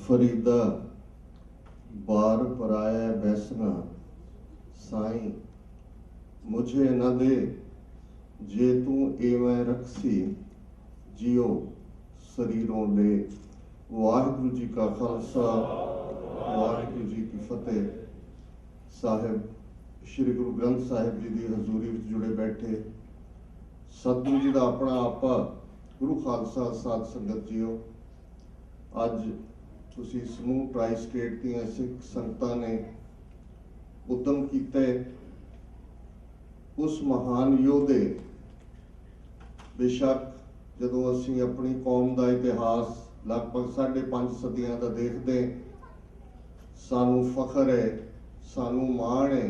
फरीदा बार पराया बैसना साईं मुझे न दे जे तू एवं रखसी जियो शरीरों ले। वाहिगुरु जी का खालसा वाहिगुरु जी की फतेह। साहिब श्री गुरु ग्रंथ साहिब जी की हजूरी में जुड़े बैठे सतगुरु जी का अपना आपा गुरु खालसा साध संगत जीओ। अज तुसी समूह ट्राई स्टेट दी सिख संगतां ने उद्यम कीते उस महान योधे बेशक जदों असीं अपनी कौम का इतिहास लगभग 5.5 सदियां का देखते सानू फखर है सानू माण है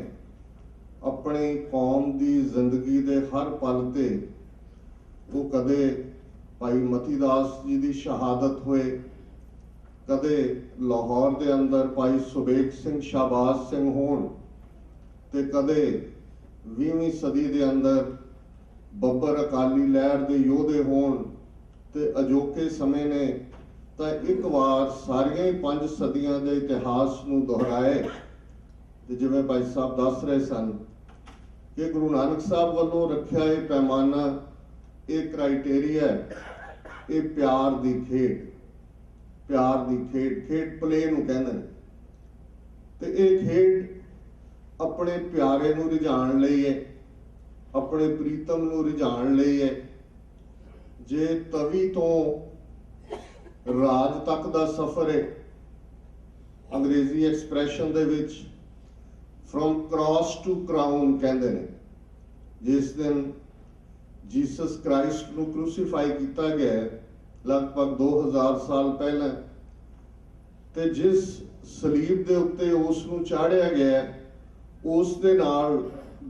अपनी कौम की जिंदगी के हर पल ते वो कदे भाई मती दास जी की शहादत होए कदे लाहौर के अंदर भाई सुबेग सिंह शाहबाज सिंह होण ते कदे 20वीं सदी के अंदर बब्बर अकाली लहर के योधे होण ते अजोके समय ने तो एक बार सारिया ही 5 सदियां के इतिहास नूं दोहराए। ते जिवें भाई साहब दस रहे सन कि गुरु नानक साहब वालों रखा ये पैमाना ये क्राइटेरिया ये प्यार की खेड खेड प्ले नूं कहंदे ने ते ये खेड अपने प्यारे नूं रिझाण लई है अपने प्रीतम नूं रिझाण लई है। जे तवी तो राज तक दा सफर है अंग्रेजी एक्सप्रैशन दे विच फ्रॉम क्रॉस टू क्राउन कहंदे ने। जिस दिन जीसस क्राइस्ट नूं क्रूसीफाई किया गया लगभग 2000 साल पहले ते जिस सलीब दे उत्ते उस नूं चाढ़िया गया उस दे नाल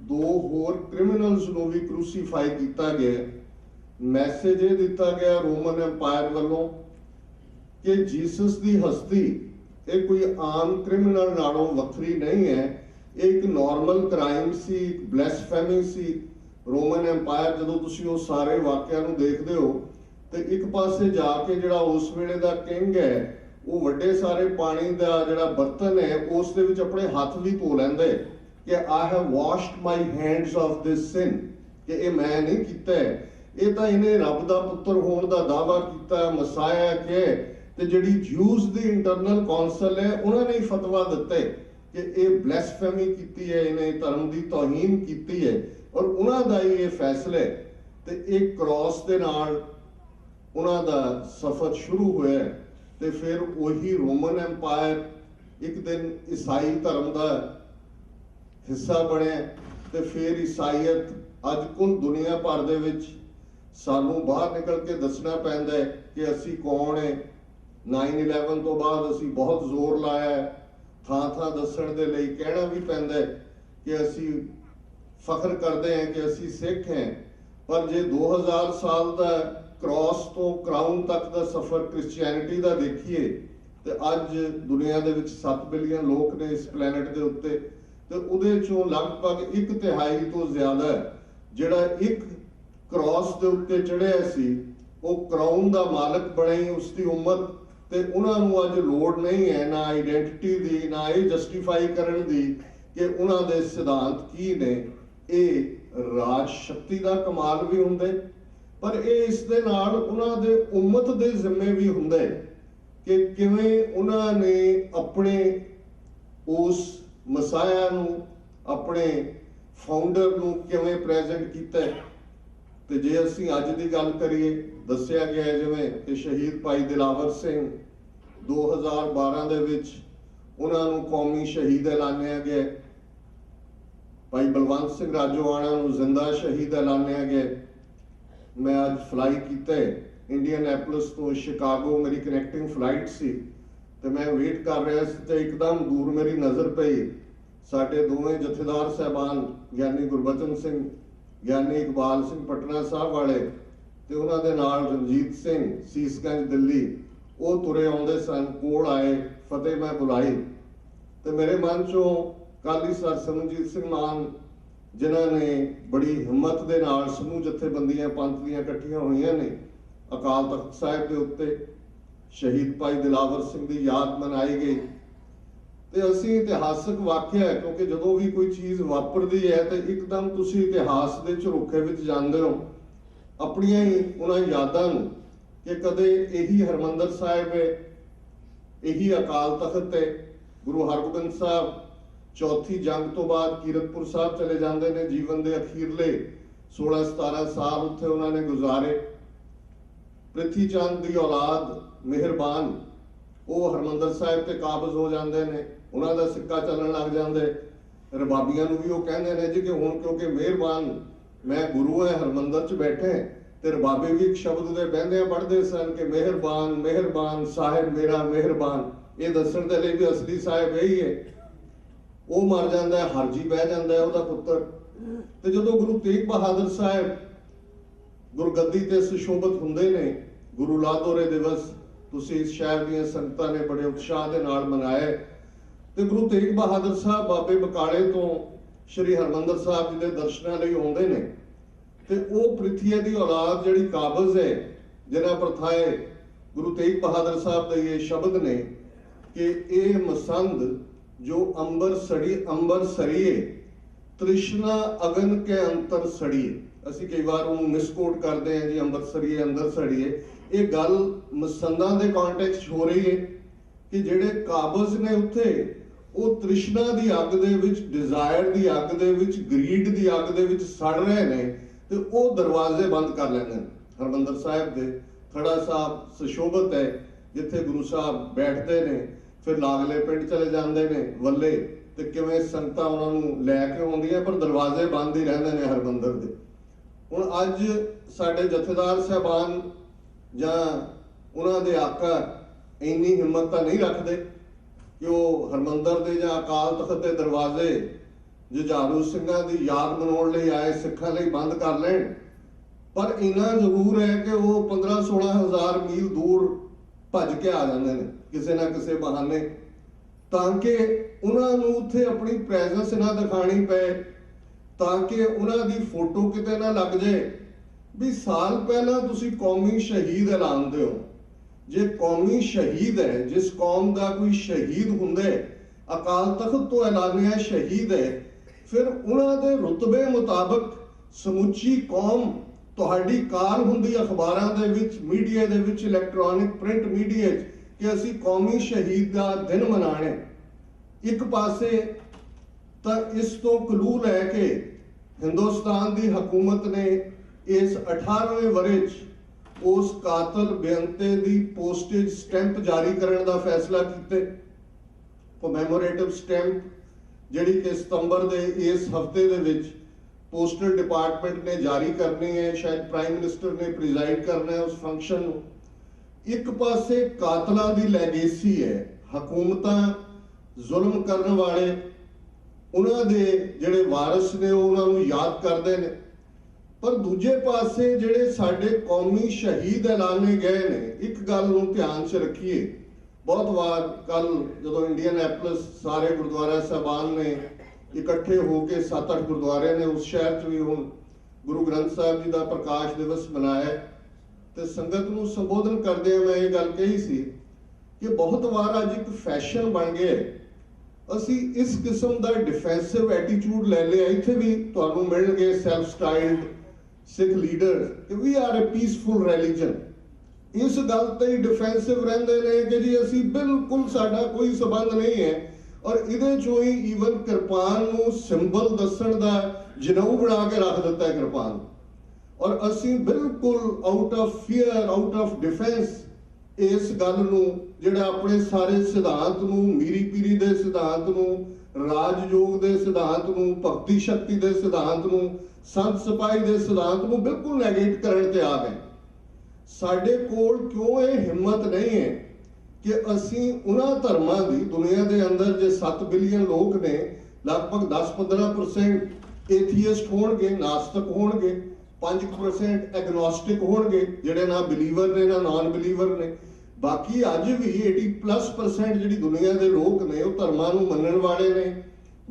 2 होर क्रिमिनल्स नूं भी क्रूसीफाई किया गया। मैसेज ये दिता गया रोमन एम्पायर वालों कि जीसस की हस्ती ये कोई आम क्रिमिनल नालों वखरी नहीं है एक नॉर्मल क्राइम सी ब्लैसफेमी सी। रोमन एम्पायर जदों तुसीं वो सारे वाकिया नूं देखदे हो ते एक पासे जाके जिहड़ा उस वेले दा किंग है वो वड्डे सारे पानी दा जिहड़ा बर्तन है उस दे विच अपने हाथ भी धो लैंदे कि I have washed my hands of this sin कि ये मैं नहीं कीता है ये तो इन्हें रब दा पुत्र होने का दावा किया मसाया के ते जिहड़ी ज्यूज दी इंटरनल कौंसल है उन्होंने ही फतवा दिते कि ये ब्लैसफेमी की है इन्हें धर्म की तौहीन की है और उन्हों का ही ये फैसले ते एक क्रॉस दे नाल उन्हों का सफर शुरू होया ते फिर वही रोमन एम्पायर एक दिन ईसाई धर्म का हिस्सा बने ते फिर ईसाईयत अज कुल दुनिया भर दे विच सानू बाहर निकल के दसना पैंदा है कि असी कौन है। 9/11 तो बाद असी बहुत जोर लाया है थां दसण दे लई कहना भी पैंदा है कि असी फख्र करते हैं कि असी सिख हैं पर जे 2000 साल का क्रॉस तो क्राउन तक का सफर क्रिश्चियनिटी का देखिए तो अज दुनिया दे विच 7 बिलियन लोग ने इस प्लैनेट के उत्ते तो उहदे चों लगभग 1/3 तो ज्यादा जिहड़ा एक क्रॉस के उत्ते चढ़िया सी वो क्राउन का मालक बने उसकी उम्मत ते उन्होंने अज लोड़ नहीं है ना आइडेंटिटी दी ना ये जस्टिफाई करन दी कि उन्होंने सिद्धांत की ने ये राज शक्ति का कमाल भी हुंदे पर ये इस दे नाल उन्हां दे उम्मत दे जिम्मे भी हुंदे कि किवें उन्होंने अपने उस मसाया नूं अपने फाउंडर नूं किवें प्रेजेंट कीता। तो जे असीं अज की गल करिए दस्सिया गया जिवें कि शहीद भाई दिलावर सिंह 2012 दे विच उन्हां नूं कौमी शहीद ऐलानिया गया भाई बलवंत सिंह राजोआणा नूं जिंदा शहीद ऐलानिया गया। मैं अज फ्लाई किया इंडियनएपलिस तो शिकागो मेरी कनैक्टिंग फ्लाइट सी तो मैं वेट कर रहा तो एकदम दूर मेरी नज़र पई साडे दोवें जथेदार साहबान यानी गुरबचन सिंह यानी इकबाल सिंह पटना साहब वाले ते उन्हां दे नाल रणजीत सिंह सीसगंज दिल्ली वो तुरे आउंदे सन कोल आए फतेह मैं बुलाई तो मेरे मन चों काली सर सिमरनजीत सिंह मान जिन्होंने बड़ी हिम्मत के नाल समूह जथेबंदियां पंथ दियां इकट्ठियां हुई ने अकाल तख्त साहिब के उत्ते शहीद भाई दिलावर सिंह की याद मनाई गई। तो असी इतिहासक वाਕਿया है, क्योंकि जो भी कोई चीज़ वापरती है तो एकदम तुसी इतिहास के झरोखे में जाते हो अपनिया ही उन्होंने यादों कि कदे यही हरमंदर साहिब है, यही अकाल तख्त है। गुरु हरगोबिंद साहब चौथी जंग तो बाद कीरतपुर साहब चले जाते हैं, जीवन के अखीरले 16-17 साल उत्थे उन्होंने गुजारे। पृथ्वी चंद की औलाद मेहरबान वो हरमंदर साहिब ते काबज हो जाते हैं, उन्हों का सिक्का चलन लग जाते। रबाबियां भी वो कहते हैं जी कि हुण क्योंकि मेहरबान मैं गुरु है हरमंदर च बैठे, तो रबाबे भी एक शब्द के बहंदे पढ़ते सन कि मेहरबान मेहरबान साहिब मेरा मेहरबान। ये दसन के लिए भी असली साहिब यही है। वो मर जाता है, हरजी बह जाता है वह पुत्र। तो जो गुरु तेग बहादुर साहिब गुरगद्दी ते सुशोभित होंगे ने, गुरु लादोरे दिवस तुसी इस शहर दी संगतां ने बड़े उत्साह के नाल मनाए। तो गुरु तेग बहादुर साहब बाबे बकाले तो श्री हरमंदर साहब जी के दर्शनों लिए आते हैं। तो वो पृथ्वी की औलाद जिहड़ी काबज है, जिन्हां प्रथाए गुरु तेग बहादुर साहब के ये शब्द ने कि ये मसंद जो अंबर सड़िए तृष्णा अगन के अंतर सड़िए। असी कई बार उन्होंने मिसकोट करते हैं जी, अंबर सड़िए अंदर सड़िए। ये गल मसंदा के कॉन्टेक्स्ट हो रही है कि जेडे काबज ने उत्थे वो तृष्णा की अग दे विच, डिजायर की अग दे विच, ग्रीड की अग दे विच सड़ रहे ने, तो वो दरवाजे बंद कर लेंगे। हरमंदर साहिब के थड़ा साहब सुशोभित है जिथे गुरु साहब बैठते ने, फिर लागले पिंड चले जाते हैं वल्ले, तो किवें संगतां उन्होंने लैके आउंदियां पर दरवाजे बंद ही रहंदे ने हरमंदर के। हुण अज साडे जथेदार साहबान जां उन्हां दे आका इन्नी हिम्मत तां नहीं रखते कि वो हरमंदर के जां अकाल तख्त के दरवाजे जुझारू सिंघां की याद मनाउण लई आए सिखां लई बंद कर लैण। पर इन्ना जरूर है कि वो 15-16 हज़ार मील दूर भज के आ जाते हैं किसी ना किसी बहाने, ताकि उन्होंने उत्थे अपनी प्रेजेंस ना दिखानी पे, ताकि उन्होंने फोटो किते ना लग जाए भी साल पहला तुसी कौमी शहीद ऐलानते हो। जे कौमी शहीद है, जिस कौम का कोई शहीद होंगे अकाल तख्त तो ऐलानिया शहीद है, फिर उन्होंने रुतबे मुताबिक समुची कौम तुहाडी कार हुंदी अखबारां दे विच, मीडिया दे विच, इलैक्ट्रॉनिक प्रिंट मीडिया कि असी कौमी शहीद का दिन मनाने। एक पासे तो इस तो कलूल है कि हिंदुस्तान की हुकूमत ने इस 18वें वरे उस कातल बेअंते की पोस्टेज स्टैंप जारी करने का फैसला किया। कोमैमोरेटिव स्टैंप जिहड़ी कि सितंबर के इस हफ्ते दे विच पोस्टल डिपार्टमेंट ने जारी करनी है, शायद प्राइम मिनिस्टर ने प्रिजाइड करना है उस फंक्शन को। एक पासे कातलों की लैगेसी है, हुकूमतां जुल्म करने वाले उन्होंने जिहड़े वारिस ने उन्होंने याद करते हैं, पर दूजे पासे जिहड़े साडे कौमी शहीद ऐलाने गए ने, एक गल नूं ध्यान च रखिए। बहुत बार कल जो इंडियनएपलिस सारे गुरुद्वारा साहबान ने इकट्ठे होकर 7-8 गुरुद्वारे ने उस शहर च भी हुण गुरु ग्रंथ साहिब जी का प्रकाश दिवस मनाया, तो संगत नूं संबोधन करदे मैं ये गल कही सी कि बहुत बार अज एक फैशन बन गया है, असी इस किस्म का डिफेंसिव एटीट्यूड ले लिया। इत्थे भी तुहानूं मिलणगे सैल्फ स्टाइल्ड सिख लीडर कि we are a peaceful religion, इस गल ते ही डिफेंसिव रहिंदे ने कि जी असी बिल्कुल साडा कोई संबंध नहीं है, और इहदे चों ही ईवन किरपान नूं सिंबल दस्सण दा जनेऊ बना के रख दिता है किरपान, और असी बिल्कुल out of fear, out of defence इस गल नूं जिहड़ा अपने सारे सिद्धांत नूं, मीरी पीरी दे सिद्धांत नूं, राजयोग दे सिद्धांत नूं, भक्ति शक्ति दे सिद्धांत नूं, संत सिपाही दे सिद्धांत नूं बिल्कुल नेगेट करन ते आ गए। साडे कोल क्यों ये हिम्मत नहीं है कि असी उन्हां धर्मां दी, दुनिया के अंदर जे 7 बिलियन लोग ने, लगभग 10-15% एथीइस्ट होणगे, नास्तिक होणगे, 5% एग्नोस्टिक होणगे जिहड़े ना बिलीवर ने ना नॉन बिलीवर ने, बाकी अज भी 80+ जिहड़ी दुनिया के लोग ने वो धर्मां नूं मनण वाले ने।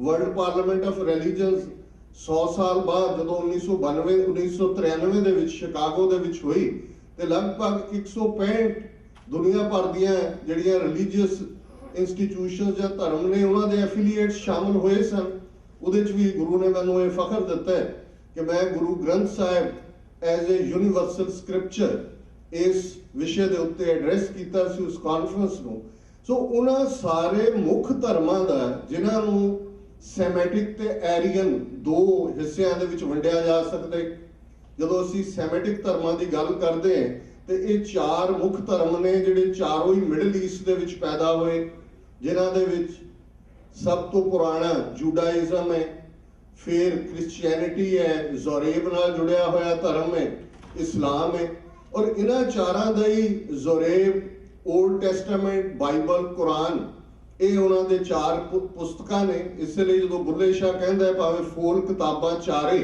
वर्ल्ड पार्लीमेंट ऑफ रिलीजन्स 100 साल बाद जो 1993 दे विच शिकागो दे विच हुई, तो लगभग 165 दुनिया भर दियां जिहड़ियां रिलीजियस इंस्टीट्यूशनस या धर्म ने उन्हां दे एफिलीएट्स शामिल होए सन। उहदे च भी गुरु ने मैनूं ये फखर दिता है कि मैं Guru Granth Sahib as a universal scripture इस विषय के उत्ते एड्रैस किया उस कॉन्फ्रेंस नूं। सो उन्हां सारे मुख धर्मां दा जिन्हां नूं सैमैटिक ते एरियन दो हिस्सिਆਂ ਦੇ ਵਿੱਚ ਵੰਡਿਆ ਜਾ ਸਕਦਾ ਹੈ। ਜਦੋਂ ਅਸੀਂ ਸੈਮੈਟਿਕ ਧਰਮਾਂ ਦੀ ਗੱਲ ਕਰਦੇ ਹਾਂ ਤੇ ਇਹ ਚਾਰ ਮੁੱਖ ਧਰਮ ਨੇ ਜਿਹੜੇ ਚਾਰੋਂ ਹੀ ਮਿਡਲ ਈਸਟ ਦੇ ਵਿੱਚ ਪੈਦਾ ਹੋਏ, ਜਿਨ੍ਹਾਂ ਦੇ ਵਿੱਚ ਸਭ ਤੋਂ ਪੁਰਾਣਾ ਜੂਡਾਇਜ਼ਮ ਹੈ, फिर क्रिश्चियनिटी है, जोरेब नाल जुड़िया होया धर्म है, इस्लाम है। और इन्हां चारां दा ही जोरेब ओल्ड टैस्टामेंट बाइबल कुरान ये उन्हां दे चार पुस्तकां ने। इसलिए जो बुल्ले शाह कहंदा है भावें फोल किताबां चारे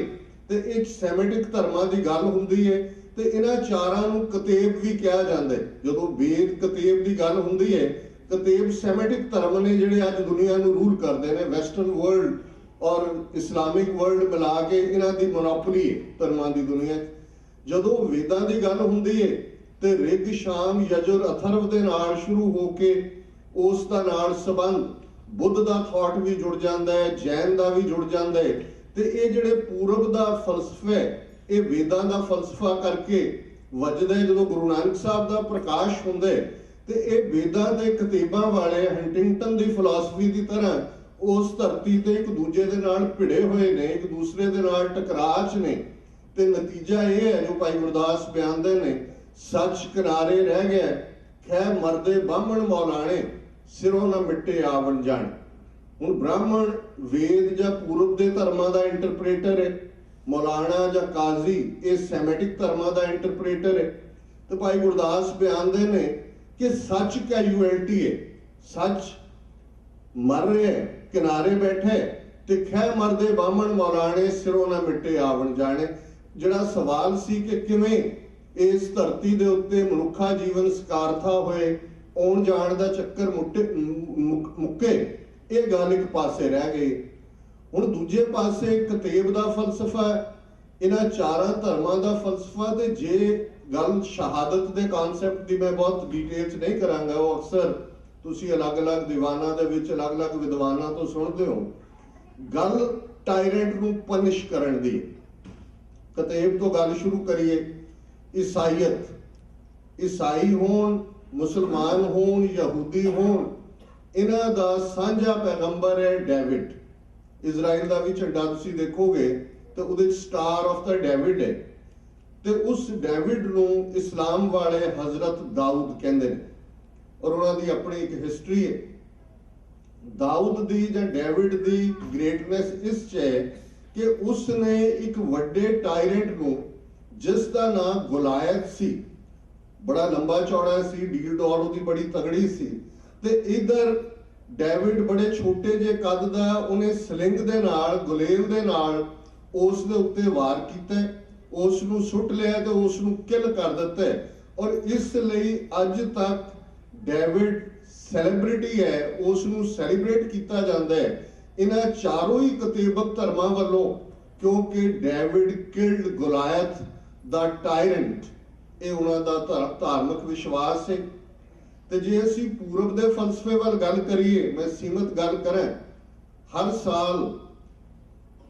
ते एक सैमेटिक धर्मां दी गल हुंदी है ते इन्हां चारां नूं कतेब भी कहा जांदा है। जदों वेद कतेब दी गल हुंदी है, कतेब सैमेटिक धर्म ने जिहड़े अज दुनिया नूं रूल करदे ने, वैसटर्न वर्ल्ड और इस्लामिक वर्ल्ड मिला के इन्हां दी मोनोपोली है धर्मां दी दुनिया। जदों वेदां दी गल हुंदी है ते रिग शाम यजुर अथर्व दे नाल शुरू हो के उस दा नाल संबंध बुद्ध दा थॉट भी जुड़ जांदा है, जैन दा भी जुड़ जांदा है। ते ये जिहड़े पूरब दा फलसफा है ये वेदां दा फलसफा करके वजदा है। जदों गुरु नानक साहब दा प्रकाश हुंदा है ते ये वेदां दे कतेबां वाले हंटिंगटन दी फिलासफी दी तरह उस धरती ते एक दूजे दे नाल भिड़े हुए ने, एक दूसरे दे नाल टकराच ने। ते नतीजा ये है जो भाई गुरदास बयानदे ने, सच किनारे रह गया खै मरदे ब्राह्मण मौलाने सिरों ना मिट्टे आवन जाने। हुण ब्राह्मण वेद जां पूरब दे धर्मां दा इंटरप्रेटर है, मौलाना जां काजी ये सैमेटिक धर्मां दा इंटरप्रेटर है। ते भाई गुरदास बयानदे ने कि सच कैजुअलिटी है, सच मर रहे है, किनारे बैठे ते खै मरदे बामण मौलाने सिरों ना मिट्टे आवन जाने। जिहड़ा सवाल सी कि किवें इस धरती दे उत्ते मनुखा जीवन सकारथा होए, आउण जाण दा चक्कर मुक्के, ये गल एक पासे रह गई। हुण दूजे पासे कतेब दा फलसफा, इन्हां चारां धर्मां दा फलसफा। ते जे गल शहादत दे कॉन्सैप्ट दी मैं बहुत डिटेल च नहीं करांगा, वो अक्सर तुसी अलग अलग दीवाना दे विच अलग अलग विद्वानां तो सुनते हो। गल टायरेंट नूं पनिश करन दी। कतेब तो गल शुरू करिए। ईसाईयत, ईसाई होण, मुसलमान होण, यहूदी होण, इन्हां दा सांझा पैगंबर है डेविड। इजराइल दा भी झंडा तुसी देखोगे तो उहदे स्टार ऑफ द डेविड है। ते उस डेविड नूं इस्लाम वाले हजरत दाऊद कहंदे ने और उन्होंने अपनी एक हिस्टरी है। दाऊद दी जां डेविड दी ग्रेटनेस इस च है कि उसने एक वड्डे टायरेंट नूं जिसका नाम गुलायत सी, बड़ा लंबा चौड़ा सी, डील डौर उहदी बड़ी तगड़ी सी, ते इधर डेविड बड़े छोटे जे कद दा उन्हें स्लिंग दे नाल गुलेल दे नाल उस दे उत्ते वार कीता, उस नूं सुट लिया ते उस नूं किल कर दिता। और इसलिए अज तक डेविड सैलीब्रिटी है, उसनूं सैलीब्रेट किया जाता है इन्हां चारों ही कतेबक धर्मां वालों, क्योंकि डेविड किल्ड गुलायत द टायरेंट। ये उन्हां दा धार्मिक विश्वास है। ते जे असीं पूरब दे फलसफे वाल गल करिए, मैं सीमित गल करां, हर साल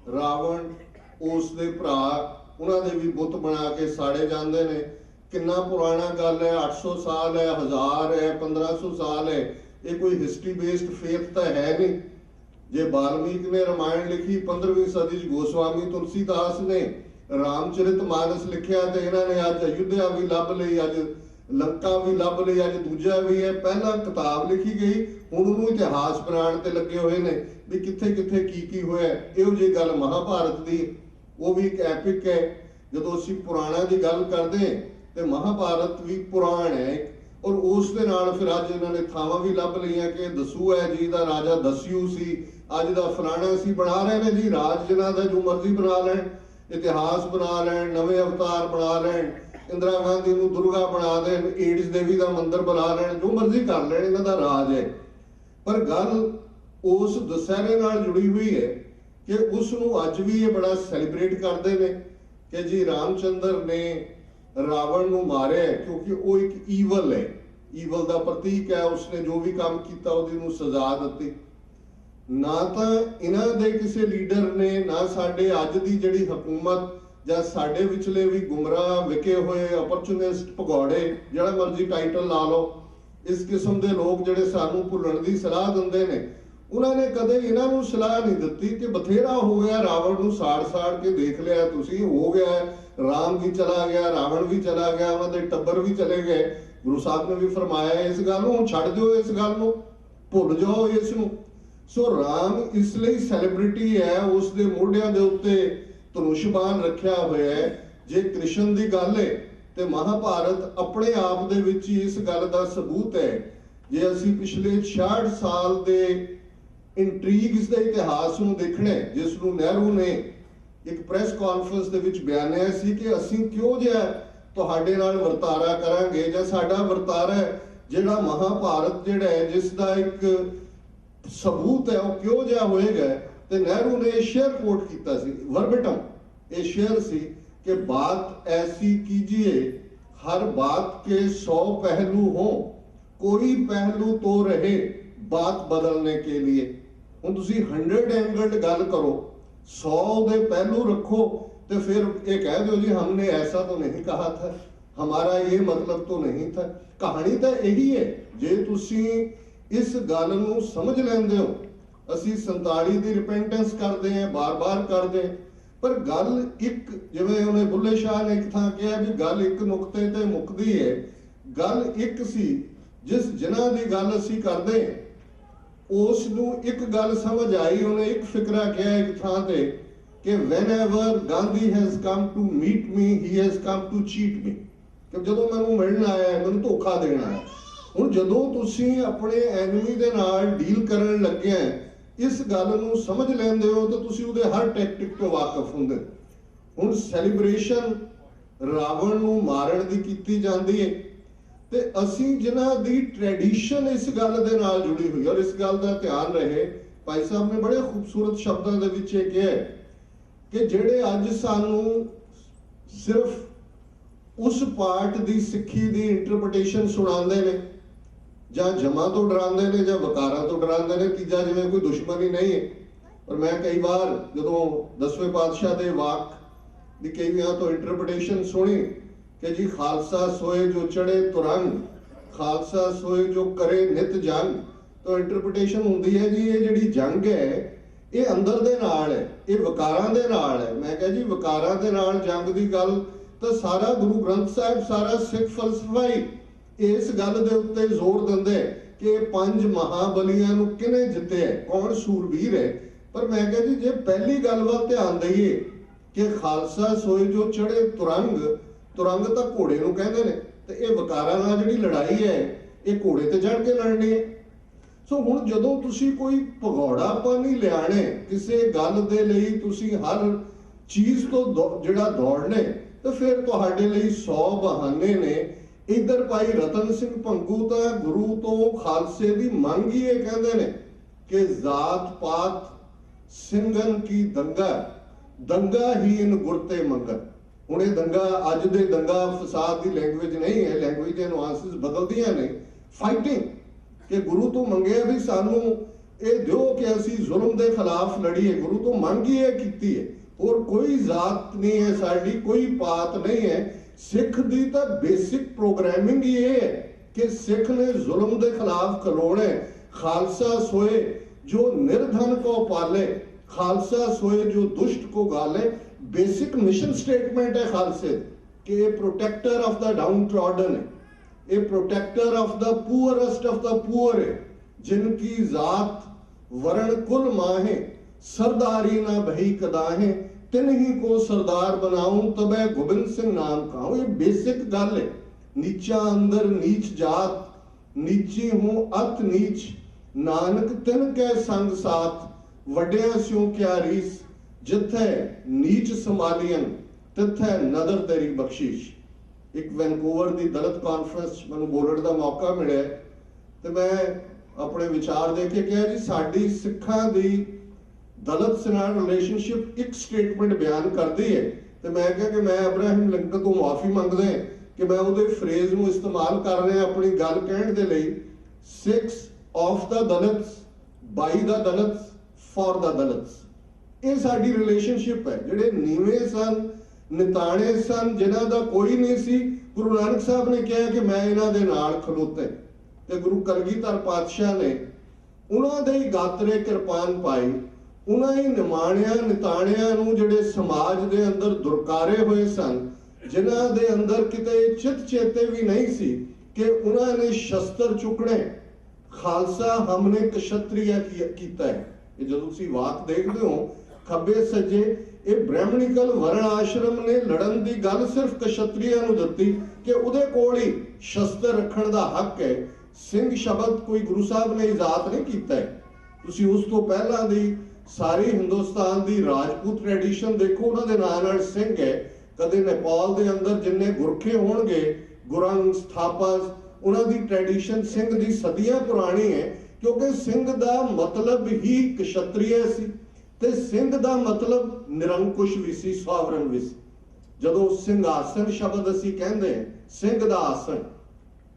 रावण उस दे भरा उन्हां दे भी बुत बना के साड़े जांदे ने। कितना पुराना गल है, 800 साल है, 1000 है, 1500 साल है, ये कोई हिस्ट्री बेस्ड फेथ तो है नहीं। जे वाल्मीकि ने रामायण लिखी 15वीं सदी गोस्वामी तुलसीदास ने रामचरितमानस लिखिया, तो इन्होंने अज अयोध्या भी लभ ली, अज लंका भी लभ ली, अज दूजा भी है। पहला किताब लिखी गई, हुण उहनूं इतिहास बनाउण ते लगे हुए ने भी कित्थे कित्थे की होया। इहो जी गल महाभारत दी, वो भी एक एपिक है। जदों असीं पुराणा दी गल करदे ते महाभारत भी पुराण है। और उस दे नाल फिर अज इन्होंने थावां भी लभ लईआं कि दस्सू है जी दा राजा दस्यू सी, अज दा फलाना सी। बना रहे ने जी राज जिन्हां दा जो मर्जी बना लैण, इतिहास बना लैण, नवे अवतार बना लैण, इंदिरा गांधी नूं दुर्गा बना देण, एड्स देवी दा मंदिर बना लैण, जो मर्जी कर लैण, इन्हां दा राज है। पर गल उस दशहरे नाल जुड़ी हुई है कि उसनूं अज भी ये बड़ा सैलीब्रेट करदे ने कि जी रामचंद्र ने रावण नूं मारिया, क्योंकि वो एक ईवल है। ਈਵਲ ਦਾ ਪ੍ਰਤੀਕ ਹੈ, ਉਸਨੇ ਜੋ ਵੀ ਕੰਮ ਕੀਤਾ ਉਹਦੀ ਨੂੰ ਸਜ਼ਾ ਦਿੱਤੀ। ਨਾ ਤਾਂ ਇਹਨਾਂ ਦੇ ਕਿਸੇ ਲੀਡਰ ਨੇ, ਨਾ ਸਾਡੇ ਅੱਜ ਦੀ ਜਿਹੜੀ ਹਕੂਮਤ ਜਾਂ ਸਾਡੇ ਵਿਚਲੇ ਵੀ ਗੁੰਮਰਾਹ ਵਿਕੇ ਹੋਏ ਅਪਰਚੂਨਿਸਟ ਭਗੌੜੇ, ਜਿਹੜਾ ਮਰਜ਼ੀ ਟਾਈਟਲ ਲਾ ਲਓ, ਇਸ ਕਿਸਮ ਦੇ ਲੋਕ ਜਿਹੜੇ ਸਾਨੂੰ ਭੁੱਲਣ ਦੀ ਸਲਾਹ ਦਿੰਦੇ ਨੇ, ਉਹਨਾਂ ਨੇ ਕਦੇ ਇਹਨਾਂ ਨੂੰ ਸਲਾਹ ਨਹੀਂ ਦਿੱਤੀ ਕਿ ਬਥੇਰਾ ਹੋ ਗਿਆ, ਰਾਵਣ ਨੂੰ ਸਾੜ ਕੇ ਦੇਖ ਲਿਆ ਤੁਸੀਂ, ਹੋ ਗਿਆ, ਰਾਮ ਵੀ ਚਲਾ ਗਿਆ, ਰਾਵਣ ਵੀ ਚਲਾ ਗਿਆ, ਉਹਨਾਂ ਦੇ ਟੱਬਰ ਵੀ ਚਲੇ ਗਏ। ਗੁਰੂ ਸਾਹਿਬ ਨੇ ਵੀ ਫਰਮਾਇਆ ਇਸ ਗੱਲ ਨੂੰ, ਛੱਡ ਦਿਓ ਇਸ ਗੱਲ ਨੂੰ, ਭੁੱਲ ਜਾਓ ਇਸ ਨੂੰ। ਸੋ ਰਾਮ ਇਸ ਲਈ ਸੈਲੀਬ੍ਰਿਟੀ ਹੈ, ਉਸ ਦੇ ਮੋਢਿਆਂ ਦੇ ਉੱਤੇ ਧਨੁਸ਼ਬਾਨ ਰੱਖਿਆ ਹੋਇਆ ਹੈ। ਜੇ ਕ੍ਰਿਸ਼ਨ ਦੀ ਗੱਲ ਹੈ ਤੇ ਮਹਾਭਾਰਤ ਆਪਣੇ ਆਪ ਦੇ ਵਿੱਚ ਹੀ ਇਸ ਗੱਲ ਦਾ ਸਬੂਤ ਹੈ। ਜੇ ਅਸੀਂ ਪਿਛਲੇ 66 ਸਾਲ ਦੇ ਇੰਟਰੀਗਸ ਦੇ ਇਤਿਹਾਸ ਨੂੰ ਦੇਖਣਾ, ਜਿਸ ਨੂੰ ਨਹਿਰੂ ਨੇ ਇੱਕ ਪ੍ਰੈਸ ਕਾਨਫਰੰਸ ਦੇ ਵਿੱਚ ਬਿਆਨਿਆ ਸੀ ਕਿ ਅਸੀਂ ਕਿਉਂ ਜਿਹਾ ਤੁਹਾਡੇ ਨਾਲ ਵਰਤਾਰਾ ਕਰਾਂਗੇ, ਜਾਂ ਸਾਡਾ ਵਰਤਾਰਾ ਜਿਹੜਾ ਮਹਾਭਾਰਤ ਜਿਹੜਾ ਹੈ ਜਿਸ ਦਾ ਇੱਕ ਸਬੂਤ ਹੈ ਉਹ ਕਿਉਂ ਜਿਹਾ ਹੋਏਗਾ, ਤੇ ਨਹਿਰੂ ਨੇ ਸ਼ੇਅਰ ਕੋਟ ਕੀਤਾ ਸੀ, ਵਰਬਟਮ ਇਹ ਸ਼ੇਅਰ ਸੀ कि बात ऐसी कीजिए हर बात के 100 पहलू हो, कोई पहलू तो रहे बात बदलने के लिए। हुण तुसीं 100 एंगल्ड गल करो, 100 दे पहलू रखो, तो फिर ये कह दो जी हमने ऐसा तो नहीं कहा था, हमारा ये मतलब तो नहीं था। कहानी तो यही है, जे तुसीं इस गल नूं समझ लैंदे हो। असीं 47 दी रिपेंटेंस करदे हैं, बार-बार करदे, पर गल एक, जिवें उन्हें बुल्ले शाह ने एक थां कहा भी गल एक नुकते ते मुकदी है, गल एक सी जिस जिन्हां दी गल असीं करदे उस नूं एक गल समझ आई। उन्हें एक फिकरा कहा एक थां ते कि whenever Gandhi has come to meet me, he has come to cheat me। कि जदों मैनूं मिलण आया है, मैनूं धोखा देण आया। हुण जदों तुसीं अपने एनिमी दे नाल डील करन लगे हैं, इस गल नूं समझ लैंदे हो तो तुसीं उहदे हर टैक्टिक तो वाकिफ हुंदे। हुण सैलीब्रेशन रावण नूं मारण दी कीती जांदी है, ते असीं जिन्हां दी ट्रैडिशन इस गल दे नाल जुड़ी हुई, और इस गल दा ध्यान रहे, भाई साहब ने बड़े खूबसूरत शब्दां दे विच इह कहा कि जिहड़े अज सानूं सिर्फ उस पार्ट दी सिੱਖੀ ਦੀ इंटरप्रिटेशन सुणांदे ने, ਜਾਂ ਜਮਾ ਤੋਂ ਡਰਾਉਂਦੇ ਨੇ, ਜਾਂ ਵਕਾਰਾਂ ਤੋਂ ਡਰਾਉਂਦੇ ਨੇ, ਤੀਜਾ ਜਿਵੇਂ ਕੋਈ ਦੁਸ਼ਮਣੀ ਨਹੀਂ ਹੈ। ਪਰ ਮੈਂ ਕਈ ਵਾਰ ਜਦੋਂ 10ਵੇਂ ਪਾਤਸ਼ਾਹ ਦੇ ਵਾਕ ਦੀ ਕਈਆਂ ਤੋਂ ਇੰਟਰਪ੍ਰੀਟੇਸ਼ਨ ਸੁਣੀ ਕਿ ਜੀ ਖਾਲਸਾ ਸੋਏ ਜੋ ਚੜੇ ਤੁਰੰਗ, ਖਾਲਸਾ ਸੋਏ ਜੋ ਕਰੇ ਨਿਤ ਜੰਗ, ਤਾਂ ਇੰਟਰਪ੍ਰੀਟੇਸ਼ਨ ਹੁੰਦੀ ਹੈ ਜੀ ਇਹ ਜਿਹੜੀ ਜੰਗ ਹੈ ਇਹ ਅੰਦਰ ਦੇ ਨਾਲ ਹੈ, ਇਹ ਵਕਾਰਾਂ ਦੇ ਨਾਲ ਹੈ। ਮੈਂ ਕਿਹਾ ਜੀ ਵਕਾਰਾਂ ਦੇ ਨਾਲ ਜੰਗ ਦੀ ਗੱਲ ਤਾਂ ਸਾਰਾ ਗੁਰੂ ਗ੍ਰੰਥ ਸਾਹਿਬ, ਸਾਰਾ ਸਿੱਖ ਫਲਸਫਾ ਹੀ इस गल दे उत्ते जोर दिंदे कि 5 महाबलियां नूं किने जित्ते है, कौन सूरवीर है। पर मैं कहा जी जे पहली गल वल ध्यान दईए कि खालसा सोए जो चढ़े तुरंग, तुरंग तां घोड़े नूं कहंदे ने, ते इह वकारां नाल जिहड़ी लड़ाई है ये घोड़े ते चढ़ के लड़नी है। सो हुण जदों तुसीं कोई भगौड़ापन नहीं लियाणे, किसी गल दे लई तुसीं हर चीज़ तो जिहड़ा दौड़ने, तो फिर तुहाडे लई 100 बहाने ने। इधर भाई रतन सिंह भंगू तो गुरु तो खालसे की मंग ही ये कहते हैं कि जात पात सिंघन की दंगा, दंगा ही इन गुरते मंगन। हुण ये दंगा अज दे दंगा फसाद की लैंग्वेज नहीं है, लैंग्वेज के नुआंसिस बदलदियां ने। फाइटिंग कि गुरु तो मंगे भी सानू ये दिओ कि असी जुल्म के खिलाफ लड़ीए, गुरु तो मंग ही ये कीती है। और कोई जात नहीं है साडी, कोई पात नहीं है। सिख दी तो बेसिक प्रोग्रामिंग ये है कि सिख ने जुल्म के खिलाफ खलोना है। खालसा सोए जो निर्धन को पाले, खालसा सोए जो दुष्ट को गाले। बेसिक मिशन स्टेटमेंट है खालसे कि ये protector of the downtrodden है, ये protector of the poorest of the poor है, जिनकी जात वर्ण कुल माहे, सरदारी ना भई कदाहे, तिन्हीं को सरदार बनाऊं तबे गोबिंद सिंह नाम कहूं। ये बेसिक गल है। नीचा अंदर नीच जात, नीची हूं अत नीच, नानक तिन कै संग साथ, वड्या स्यों क्या रीस, जिथे नीच संभालियन तिथे नदर तेरी बख्शिश। एक वैनकूवर दी दलित कॉन्फ्रेंस मैनूं बोलण दा मौका मिलिया ते मैं अपने विचार दे के कहा जी साडी सिखां दी दलित से नाल रिलेशनशिप एक स्टेटमेंट बयान करती है। तो मैं कहा कि मैं अब्राहम लिंकन तो माफी मंगदे कि मैं उहदे फ्रेज नूं इस्तेमाल कर रहा अपनी गल कहण दे लई, six of the Dalits, by the Dalits, for the Dalits. ये साडी रिलेशनशिप है। जिहड़े नीवें सन, निताणे सन, जिन्हां दा कोई नहीं सी, गुरु नानक साहब ने कहा कि मैं इन्हां दे नाल खलोते, ते गुरु कलगीधर पातशाह ने उन्हां दे ही गात्रे किरपान पाई, उन्हां ही निमाणियां निताणियां नूं जिहड़े समाज दे अंदर दुरकारे होए सन, जिन्हां दे अंदर किते चित चेते भी नहीं सी कि उन्हां ने शस्त्र चुकने, खालसा हमने क्षत्रिय कीता है। ये जदों तुसीं वाक देखदे हो खब्बे सज्जे, ये ब्राह्मणिकल वर्ण आश्रम ने लड़न की गल सिर्फ क्षत्रिया नूं दित्ती कि उहदे कोल ही शस्त्र रखण दा हक है। सिंह शब्द कोई गुरु साहब ने इजाद नहीं कीता है। तुसीं उस तो पहलां दी सारी हिंदुस्तान की राजपूत ट्रैडिशन देखो, उन्होंने नाम नाल सिंह है। कदे नेपाल के अंदर जिन्ने गुरखे होणगे, गुरंग स्थापस, उन्होंने ट्रैडिशन सिंह की सदियां पुरानी है, क्योंकि सिंह का मतलब ही क्षत्रिय सी, ते सिंह का मतलब निरंकुश भी सी, सॉवरन भी सी। जदों सिंहासन शब्द असीं कहंदे हैं, सिंह दा आसन,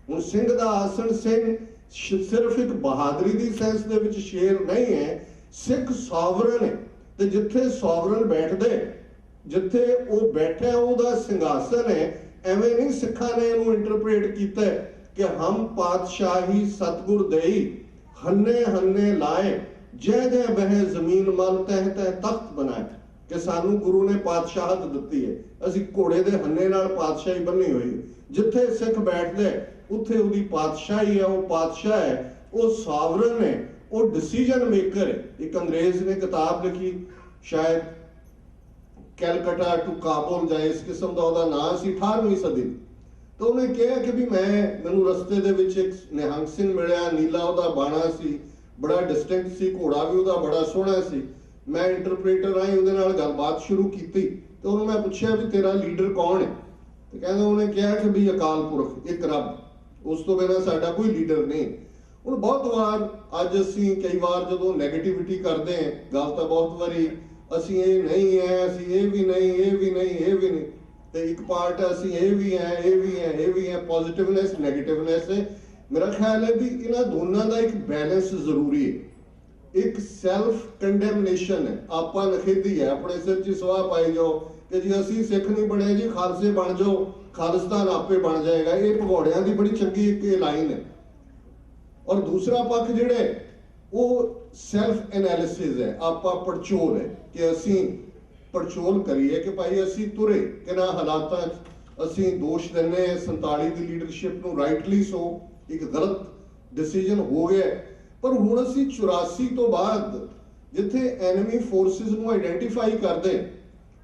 हुण सिंह दा आसन, सिंह सिर्फ एक बहादुरी की सेंस दे विच शेर नहीं है, सिख सॉवरन है। ते जिथे सॉवरन बैठदे, जिथे वो बैठा उहदा सिंहासन है। एवें नहीं सिखां ने इहनूं इंटरप्रेट कीता कि हम पातशाही सतगुर देई, हन्ने हन्ने लाए, जय जय बह जमीन मल, तह तह तख्त बनाए, कि सानू गुरु ने पातशाहत दित्ती है। असीं घोड़े दे हन्ने नाल पातशाही बनी हुई, जिथे सिख बैठदे उत्थे उहदी पातशाही है, वो पातशाह है, वो सॉवरन है, वो डिसीजन मेकर है। एक अंग्रेज ने किताब लिखी, शायद कैलकटा टू काबुल जाए इस किस्म का उहदा नाम सी, 18वीं सदी। तो उन्हें कहा कि भी मैनू रस्ते दे विच एक निहंग सिंह मिलिया, नीला उहदा बाणा सी, बड़ा डिस्टिंक्ट सी, घोड़ा भी उहदा बड़ा सोहना सी। मैं इंटरप्रेटर आई उहदे नाल गलबात शुरू की, तो उन्होंने मैं पूछा भी तेरा लीडर कौन है, तो कहंदे उन्हें कहा कि भी अकाल पुरख, एक रब, उस तो बिना साडा कोई लीडर नहीं। ਹੁਣ बहुत वार अज असी कई बार जो नैगेटिविटी करते हैं, गल तो बहुत वारी असी ये नहीं है, असी ये भी नहीं, ये भी नहीं, ये भी नहीं, तो एक पार्ट असी ये भी है, ये भी है, ये भी है, पॉजिटिवनेस नैगेटिवनेस है। मेरा ख्याल है भी इन्हां दोनों का एक बैलेंस जरूरी है। एक सैल्फ कंडेमनेशन है, आपा नखेदी है, अपने सिर च सवाह पाई जाओ कि जी असी सिख नहीं बने जी, खालसे बन जाओ, खालिस्तान आपे बन जाएगा। ये भगौड़ियां की बड़ी चंगी एक लाइन है। और दूसरा पक्ष जिहड़े वो सैल्फ एनालिसिस है, आपा पड़चोल है कि असी पड़चोल करिए कि भाई असी तुरे किन्हां हालातां असी दोष दिंदे हैं 47 की लीडरशिप नूं, राइटली सो एक गलत डिसीजन हो गया। पर हुण असी 84 तो बाद जिथे एनिमी फोर्सिस नूं आइडेंटिफाई करदे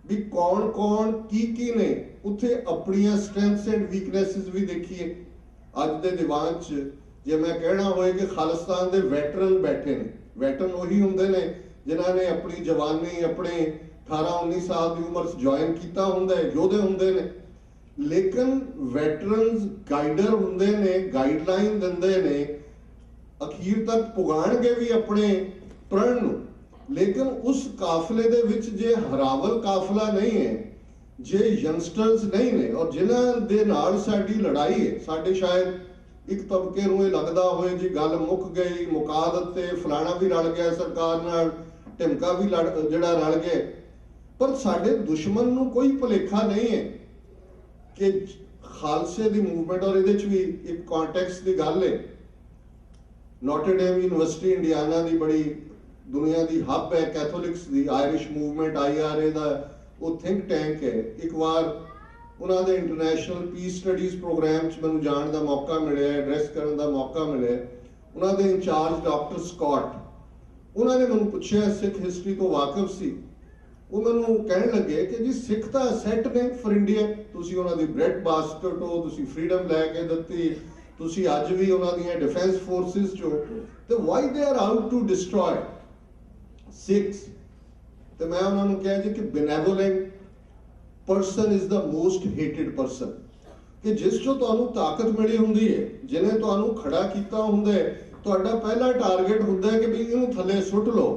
भी कौन कौन की ने, उत्थे अपनियां स्ट्रेंथ्स एंड वीकनेसिस भी देखिए। अज दे दीवान च जे मैं कहना होए कि खालिस्तान दे वैटरन बैठे ने, वैटरन वही हुंदे ने जिन्हां ने अपनी जवानी अपने 18-19 साल की उम्र ज्वाइन किया हुंदा है, योधे हुंदे ने। लेकिन वैटरन्स गाइडर हुंदे ने, गाइडलाइन दिंदे ने, अखीर तक पुगाणगे भी अपने प्रण नूं। लेकिन उस काफले दे विच जे हरावल काफला नहीं है, जे यंगस्टर्स नहीं ने, और जिन्हां दे नाल साडी लड़ाई है, साडे शायद एक तबके नूं ये लगदा होए जी गल मुक गई, मुका दित्ते, फलाना भी रल गया सरकार नाल, टिमका भी जिहड़ा रल गया। पर साडे दुश्मन नूं कोई भुलेखा नहीं है कि खालसे दी मूवमेंट, और इहदे च भी एक कॉन्टैक्स्ट दी गल है। नॉटर डेम यूनिवर्सिटी इंडियाना दी बड़ी दुनिया दी हब है कैथोलिक्स दी, आयरिश मूवमेंट IRA दा वो थिंक टैंक है। एक बार उन्होंने इंटरनेशनल पीस स्टडीज़ प्रोग्राम मैं जाने का मौका मिले, एड्रैस करने का मौका मिले। उन्होंने इंचार्ज डॉक्टर स्कॉट, उन्होंने मैं पूछा सिख हिस्टरी तो वाकिफ सी, वो मैं कहने लगे कि जी सिख तो सैट ने फॉर इंडिया, तुसी उन्होंने ब्रेड बास्केट हो, तुसी फ्रीडम लैके दित्ती, तुसी अज भी उन्होंने डिफेंस फोर्सिस चो, तो why they are out to destroy Sikhs. तो मैं उन्होंने कहा जी कि benevolent person is the most hated person, कि जिस चो तुहानू ताकत मिली हुंदी है, जिन्हें तुहानू खड़ा किया हुंदा है, तुहाडा पहला टारगेट हुंदा है कि भी इहनू थले सुट लो।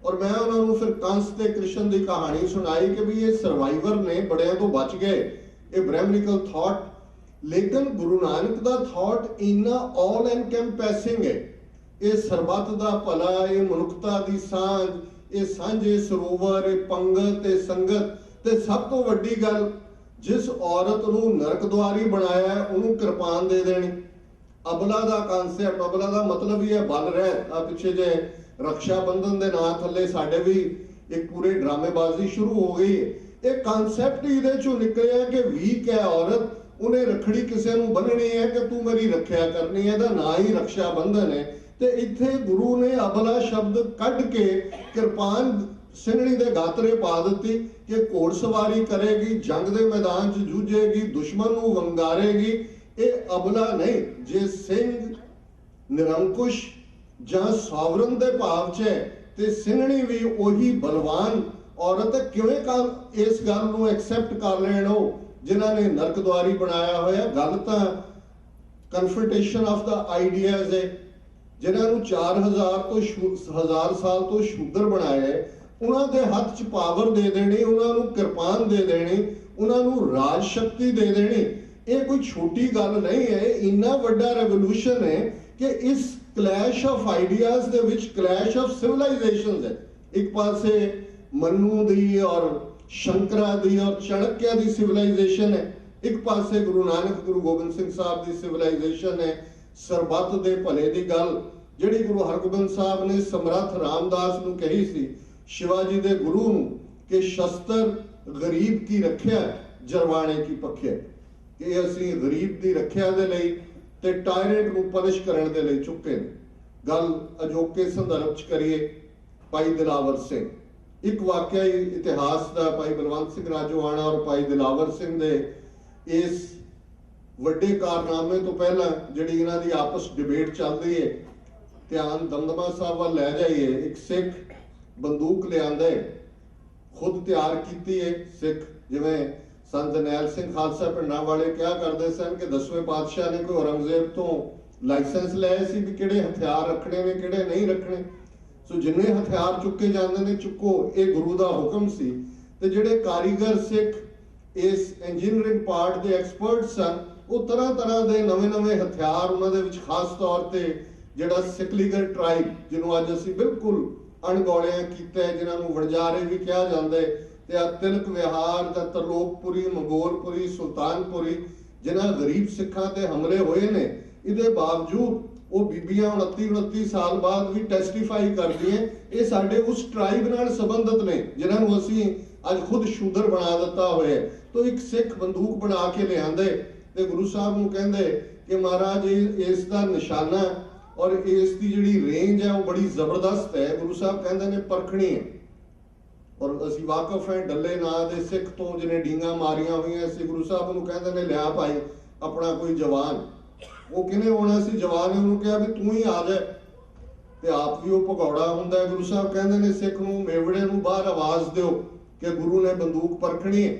और मैं उन्होंने फिर कंस ते कृष्ण की कहानी सुनाई कि भी ये सर्वाइवर ने, बड़ियां तो बच गए, ये ब्रह्मनिकल थॉट। लेकिन गुरु नानक दा थॉट इन्ना ऑल एनकैम्पैसिंग है, ये सरबत दा भला, ये मनुखता दी सांझ, ये सांझे सरोवर, ये पंगत, ये संगत, ते सब तो वड्डी गल जिस औरत नूं नरक द्वारी बनाया है उन्होंने कृपान दे देनी। अबला दा कॉन्सैप्ट, अबला दा मतलब ही है बल रहत। आ पिछे जे रक्षा बंधन दे नां थल्ले साडे भी एक पूरे ड्रामेबाजी शुरू हो गई है। एक कॉन्सैप्ट ही इहदे चों निकलिया कि वीक है औरत, उन्हें रखड़ी किसी नूं बन्ननी है कि तू मेरी रखिया करनी है, दा ना ही रक्षा बंधन है। ते इत्थे गुरु ने अबला शब्द कढ के कृपान सिंगड़ी दे गातरे पा दित्ती कि घोड़सवारी करेगी, जंग दे मैदान च जूझेगी, दुश्मन नूं वंगारेगी। ये अबला नहीं, जे सिंह निरंकुश जां सॉवरन दे भाव च है ते सिंघणी भी उही बलवान औरत किवें कर इस गल नूं एक्सैप्ट कर लैण हो जिन्हां ने नरक द्वारी बनाया होया। गल तां कन्फ्रंटेशन ऑफ द आइडियाज है। जिन्हां नूं 4000 तो 1000 साल तो शूद्र बनाया है, उन्हां दे हत्थ च पावर दे देनी, उन्हां नूं किरपान दे देनी, उन्हां नूं राज शक्ति दे देनी। ये कोई छोटी गल नहीं है, इन्ना वड्डा रेवोल्यूशन है कि इस क्लैश ऑफ आइडियाज दे विच क्लैश ऑफ सिविलाइजेशंस है। एक पासे मनु दी और शंकरा दी और चाणक्य दी सिविलाइजेशन है, एक पासे गुरु नानक गुरु गोबिंद सिंह साहब दी सिविलाइजेशन है। सरबत दे भले दी गल जिहड़ी गुरु हरगोबिंद साहब ने समर्थ रामदास नूं कही सी, शिवाजी दे गुरु नूं, कि शस्त्र गरीब की रखिया जरवाणे की पक्खे, कि असीं गरीब दी रखिया दे लई ते टायरेंट नूं पनिश करन दे लई चुके ने। गल अजोके संदर्भ च करिए भाई दिलावर सिंह, एक वाकया इतिहास का भाई बलवंत सिंह राजोआणा और भाई दिलावर सिंह दे इस वड्डे कारनामे तो पहला जिहड़ी इन्हां दी आपस डिबेट चलदी है, ध्यान दमदमा साहब वाल लै जाइए। एक सिख बंदूक लियांदा है, खुद तैयार कीती है सिख, जिवें संत जरनैल सिंह खालसा पिंडां वाले क्या करते सन कि 10वें पातशाह ने कोई औरंगजेब तो लाइसेंस लिया सी भी किहड़े हथियार रखने ने किहड़े नहीं रखने। सो जिन्ने हथियार चुके जाते ने चुको, ये गुरु का हुक्म सी। ते जिहड़े कारीगर सिख इस इंजीनियरिंग पार्ट के एक्सपर्ट सन, वो तरह तरह के नवे नवे हथियार उन्होंने विच खास तौर पर जिहड़ा सिकलीगल ट्राइब जिन्हों अज असीं बिल्कुल अणगौलिया कीता है, जिन्होंने वणजारे भी कहा जाता है, तिलक विहार दा तरलोकपुरी, मंगोलपुरी, सुल्तानपुरी, जिन्हां गरीब सिखां ते हमले होए ने, इहदे बावजूद वो बीबियां 29 साल बाद भी टेस्टिफाई करदियां ये साडे उस ट्राइब नाल संबंधित ने जिन्हां नूं असीं अज खुद शूदर बना दिता होया। तो एक सिख बंदूक बना के लियांदे ते गुरु साहब नूं कहंदे कि महाराज इस दा निशाना और इस दी जिहड़ी रेंज है वो बड़ी जबरदस्त है। गुरु साहब कहंदे ने परखणी है, और असी वाकफ है डल्ले नां दे सिख तो जिन्हें डींगा मारियां हुई असी गुरु साहब नूं कहंदे ने लिया भाई अपना कोई जवान, वो किने होना सी जवान ने उन्होंने कहा भी तू ही आ जाए, ते आप भी वो भगौड़ा हुंदा है। गुरु साहब कहंदे ने सिख नूं मेवड़े नूं बाहर आवाज दिओ कि गुरु ने बंदूक परखणी है,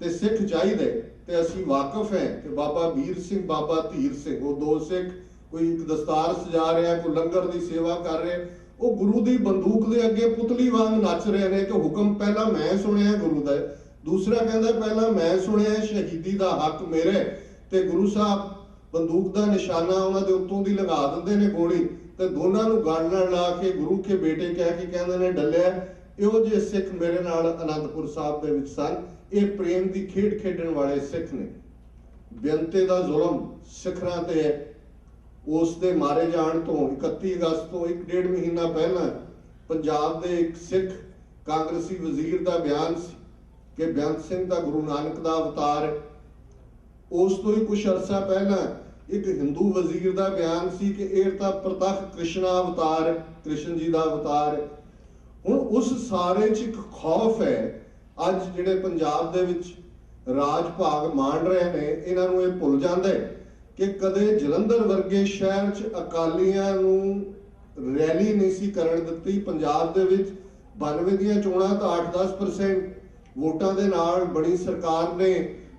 ते सिख चाहिए ते असी वाकफ है कि बाबा वीर सिंह बाबा धीर सिंह, वो दो सिख कोई एक दस्तार सजा रहा, कोई लंगर की सेवा कर रहे, वो गुरु की बंदूक के अगे पुतली वांग नच रहे हैं कि हुक्म पहला मैं सुनिया गुरु का, दूसरा कहता पहला मैं सुनिया शहीदी का हक मेरे। ते गुरु साहब बंदूक का निशाना उन्होंने उत्तों की लगा देंगे ने गोली, तो दोनों को गल नाल ला के गुरु के बेटे कह के कहते ने डलिया। इहो जे सिख मेरे नाल आनंदपुर साहब दे विच सन, ये प्रेम की खेड खेडण वाले सिख ने। बेअंते का जुल्म सिखरां ते है, उस दे मारे जाण तो 31 अगस्त तो 1.5 महीना पहला पंजाब दे एक सिख कांग्रेसी वजीर का बयान कि बेअंत सिंह दा गुरु नानक दा अवतार है। उस तो ही कुछ अरसा पहला एक हिंदू वजीर का बयान सी कि यह तां प्रतख कृष्णा अवतार है, कृष्ण जी का अवतार है। हुण उस सारे च एक खौफ है, अज जिहड़े पंजाब दे विच राज भाग मान रहे ने, इन्हां नूं इह भुल जांदा है कि कदे जलंधर वर्गे शहर च अकालियां नूं रैली नहीं सी करन दित्ती। पंजाब दे विच 92 ਦੀਆਂ ਚੋਣਾਂ ਤਾਂ 8-10% ਵੋਟਾਂ ਦੇ ਨਾਲ बनी सरकार ने